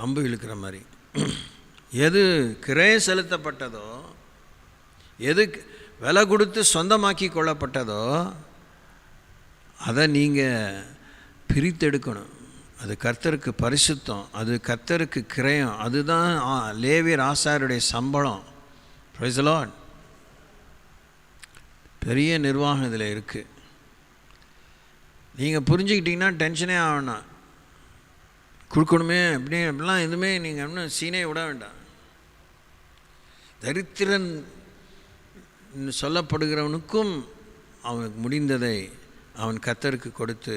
வம்பு இழுக்கிற மாதிரி. எது கிரய செலுத்தப்பட்டதோ, எது விலை கொடுத்து சொந்தமாக்கி கொள்ளப்பட்டதோ அதை நீங்கள் பிரித்தெடுக்கணும். அது கர்த்தருக்கு பரிசுத்தம், அது கர்த்தருக்கு கிரயம். அதுதான் லேவியர் ஆசாரியருடைய சம்பளம். Price the Lord. பெரிய நிர்வாகம் இதில் இருக்குது. நீங்கள் புரிஞ்சுக்கிட்டிங்கன்னா டென்ஷனே ஆகணும். கொடுக்கணுமே அப்படிலாம் எதுவுமே நீங்கள் இன்னும் சீனே விட வேண்டாம். தரித்திரன் சொல்லப்படுகிறவனுக்கும் அவனுக்கு முடிந்ததை அவன் கர்த்தருக்கு கொடுத்து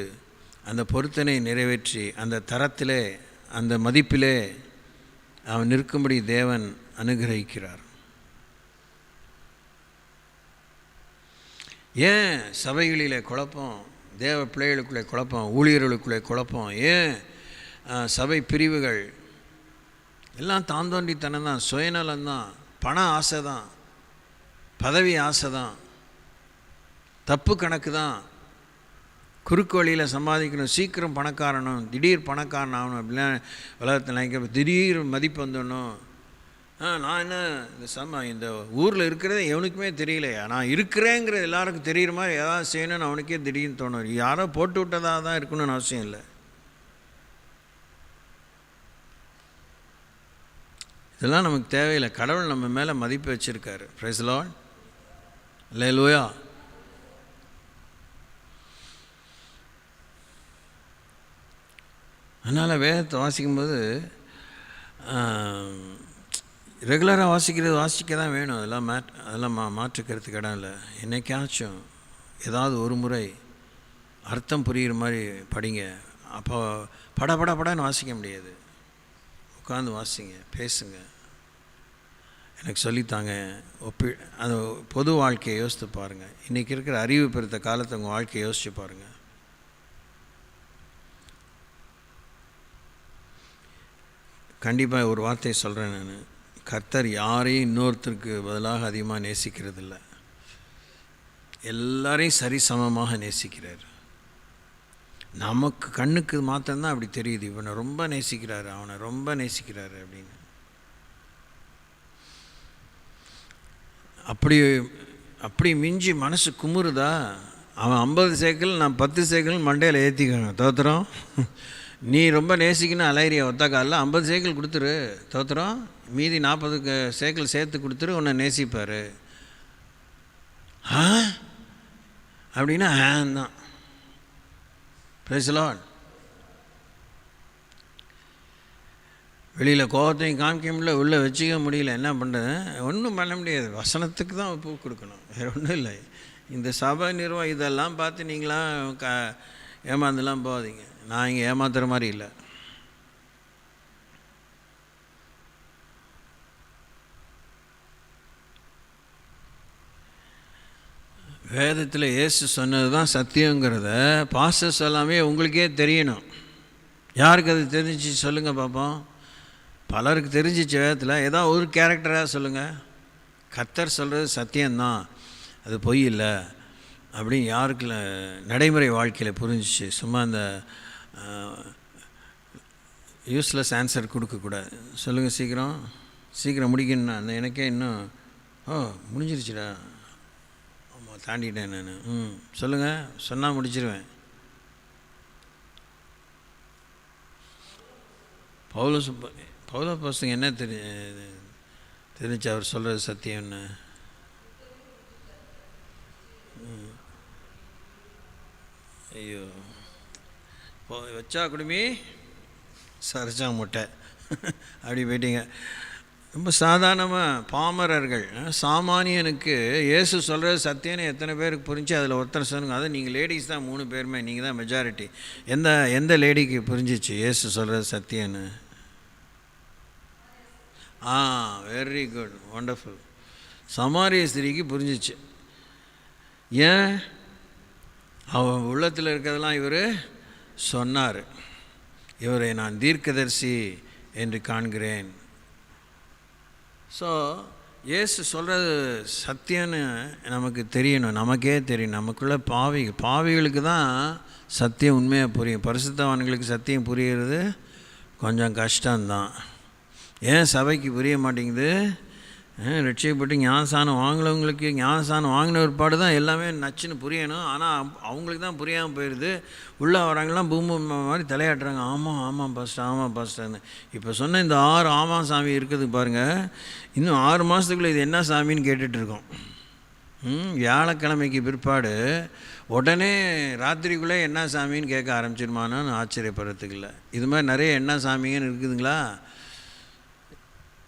அந்த பொருத்தனை நிறைவேற்றி அந்த தரத்திலே அந்த மதிப்பிலே அவன் நிற்கும்படி தேவன் அனுகிரகிக்கிறார். ஏன் சபைகளிலே குழப்பம், தேவ பிள்ளைகளுக்குள்ளே குழப்பம், ஊழியர்களுக்குள்ளே குழப்பம், ஏன் சபை பிரிவுகள் எல்லாம் தாந்தோண்டித்தனம் தான், சுயநலம்தான், பண ஆசை தான், பதவி ஆசை தான், தப்பு கணக்கு தான், குறுக்கு வழியில் சம்பாதிக்கணும், சீக்கிரம் பணக்காரனும், திடீர் பணக்காரன் ஆகணும் அப்படிலாம் உலகத்தில் நினைக்க, திடீர் மதிப்பு வந்துடணும். நான் என்ன இந்த ஊரில் இருக்கிறத எவனுக்குமே தெரியலையா, நான் இருக்கிறேங்கிறது எல்லாருக்கும் தெரிகிற மாதிரி ஏதாவது செய்யணும்னு அவனுக்கே திடீர்னு தோணும். யாரோ போட்டு விட்டதாக தான் இருக்கணும்னு அவசியம் இல்லை. இதெல்லாம் நமக்கு தேவையில்லை. கடவுள் நம்ம மேலே மதிப்பு வச்சுருக்காரு. Praise the lord. அல்லேலூயா. அதனால் வேதத்தை வாசிக்கும்போது ரெகுலராக வாசிக்க தான் வேணும். அதெல்லாம் மாற்றுக்கிறதுக்கு இடம் இல்லை. என்னைக்காச்சும் ஏதாவது ஒரு முறை அர்த்தம் புரிகிற மாதிரி படிங்க. அப்போ படன்னு வாசிக்க முடியாது. உட்காந்து வாசிங்க, பேசுங்க, எனக்கு சொல்லித்தாங்க. அந்த பொது வாழ்க்கையை யோசித்து பாருங்கள். இன்றைக்கி இருக்கிற அறிவு பெருத்த காலத்தை உங்கள் வாழ்க்கையை யோசித்து பாருங்கள். கண்டிப்பாக ஒரு வார்த்தையை சொல்கிறேன் நான். கர்த்தர் யாரையும் இன்னொருத்தருக்கு பதிலாக அதிகமாக நேசிக்கிறது இல்லை. எல்லாரையும் சரிசமமாக நேசிக்கிறார். நமக்கு கண்ணுக்கு மாத்திரம்தான் அப்படி தெரியுது, இவனை ரொம்ப நேசிக்கிறாரு, அவனை ரொம்ப நேசிக்கிறாரு அப்படின்னு. அப்படி மிஞ்சி மனசு குமுறுதா? அவன் 50 சேக்கல், நான் 10 சேக்கல் மண்டையில் ஏற்றிக்கணும். தோத்திரம். நீ ரொம்ப நேசிக்கணும் அலைரியா ஒத்த காலில் 50 சேக்கல் கொடுத்துரு, தோத்திரம். மீதி 40 சேக்கல் சேர்த்து கொடுத்துரு, உன்னை நேசிப்பார். அப்படின்னா தான். Price the Lord. வெளியில் கோபத்தையும் காமிக்க முடியல, உள்ளே வச்சுக்க முடியல. என்ன பண்ணுறது? ஒன்றும் பண்ண முடியாது. வசனத்துக்கு தான் ஒப்பு கொடுக்கணும், வேறு ஒன்றும் இல்லை. இந்த சபை நிறுவனம் இதெல்லாம் பார்த்து நீங்களாம் ஏமாந்துலாம் போகாதீங்க. நான் இங்கே ஏமாத்துகிற மாதிரி இல்லை. வேதத்தில் இயேசு சொன்னது தான் சத்தியங்கிறத பாஸ்டர்ஸ் எல்லாமே உங்களுக்கே தெரியணும். யாருக்கு அது தெரிஞ்சிச்சு சொல்லுங்கள் பார்ப்போம். பலருக்கு தெரிஞ்சிச்சு. வேதத்தில் ஏதாவது ஒரு கேரக்டராக சொல்லுங்கள். கர்த்தர் சொல்கிறது சத்தியம்தான், அது பொய் இல்லை அப்படின்னு யாருக்கு நடைமுறை வாழ்க்கையில் புரிஞ்சிச்சு. சும்மா அந்த யூஸ்லெஸ் ஆன்சர் கொடுக்கக்கூடாது. சொல்லுங்கள், சீக்கிரம் சீக்கிரம் முடிக்கணும்னா அந்த எனக்கே இன்னும் முடிஞ்சிருச்சுடா, ஆமாம் தாண்டிட்டேன் நான். சொல்லுங்கள், சொன்னால் முடிச்சிருவேன். பவுல பசங்க என்ன தெரிஞ்சு அவர் சொல்கிறது சத்தியம்னு? ஐயோ, வச்சா குடுமி சரிச்சா முட்டை அப்படி போயிட்டீங்க. ரொம்ப சாதாரணமாக பாமரர்கள், சாமானியனுக்கு இயேசு சொல்கிறது சத்தியம்னு எத்தனை பேருக்கு புரிஞ்சு அதில் ஒருத்தர் சொல்லுங்க. அதை நீங்கள் லேடிஸ் தான் 3 பேருமே, நீங்கள் தான் மெஜாரிட்டி. எந்த லேடிக்கு புரிஞ்சிச்சு இயேசு சொல்கிறது சத்தியம்னு? Very good, wonderful. சமாரிய ஸ்திரீக்கு புரிஞ்சிச்சு. ஏன்? அவன் உள்ளத்தில் இருக்கிறதெல்லாம் இவர் சொன்னார். இவரை நான் தீர்க்கதரிசி என்று காண்கிறேன். ஸோ இயேசு சொல்கிறது சத்தியம்னு நமக்கு தெரியணும், நமக்கே தெரியும். நமக்குள்ள பாவிகளுக்கு தான் சத்தியம் உண்மையாக புரியும். பரிசுத்தவான்களுக்கு சத்தியம் புரிகிறது கொஞ்சம் கஷ்டம்தான். ஏன் சபைக்கு புரிய மாட்டேங்குது? ரட்சிக்கப்பட்டு ஞானஸ்தானம் வாங்கினவங்களுக்கு ஞானஸ்தானம் வாங்கின ஒரு தான் எல்லாமே நச்சுன்னு புரியணும். ஆனால் அவங்களுக்கு தான் புரியாமல் போயிடுது. உள்ளே வராங்களாம் பூமி மாதிரி தலையாட்டுறாங்க. ஆமாம் பாஸ்டர்னு. இப்போ சொன்ன இந்த 6 ஆமாம் சாமி இருக்குது பாருங்கள். இன்னும் 6 மாதத்துக்குள்ளே இது என்ன சாமின்னு கேட்டுட்ருக்கோம். வியாழக்கிழமைக்கு பிற்பாடு உடனே ராத்திரிக்குள்ளே என்ன சாமின்னு கேட்க ஆரம்பிச்சிருமான்னு ஆச்சரியப்படுறதுக்கு இல்லை. இது மாதிரி நிறைய என்ன சாமிங்கன்னு இருக்குதுங்களா?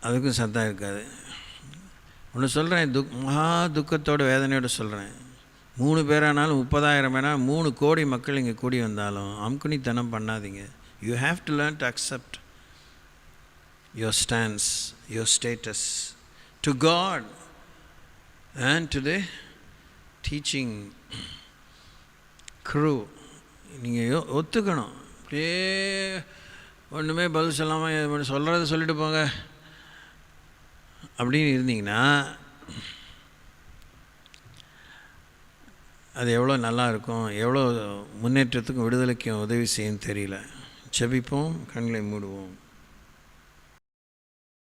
அதுக்கும் சத்தம் இருக்காது. ஒன்று சொல்கிறேன், மகா துக்கத்தோட வேதனையோடு சொல்கிறேன். 3 பேரானாலும் 30,000 பேரானாலும் 3 கோடி மக்கள் இங்கே கூடி வந்தாலும் அம்குனித்தனம் பண்ணாதீங்க. You have to learn to accept your stands, your status to God and to the teaching crew. நீங்கள் ஒத்துக்கணும். அப்படியே ஒன்றுமே பதில் சொல்லாமல் சொல்கிறத சொல்லிட்டு போங்க அப்படின்னு இருந்தீங்கன்னா அது எவ்வளோ நல்லா இருக்கும், எவ்வளோ முன்னேற்றத்துக்கும் விடுதலைக்கும் உதவி செய்யும் தெரியல. ஜெபிப்போம், கண்களை மூடுவோம்.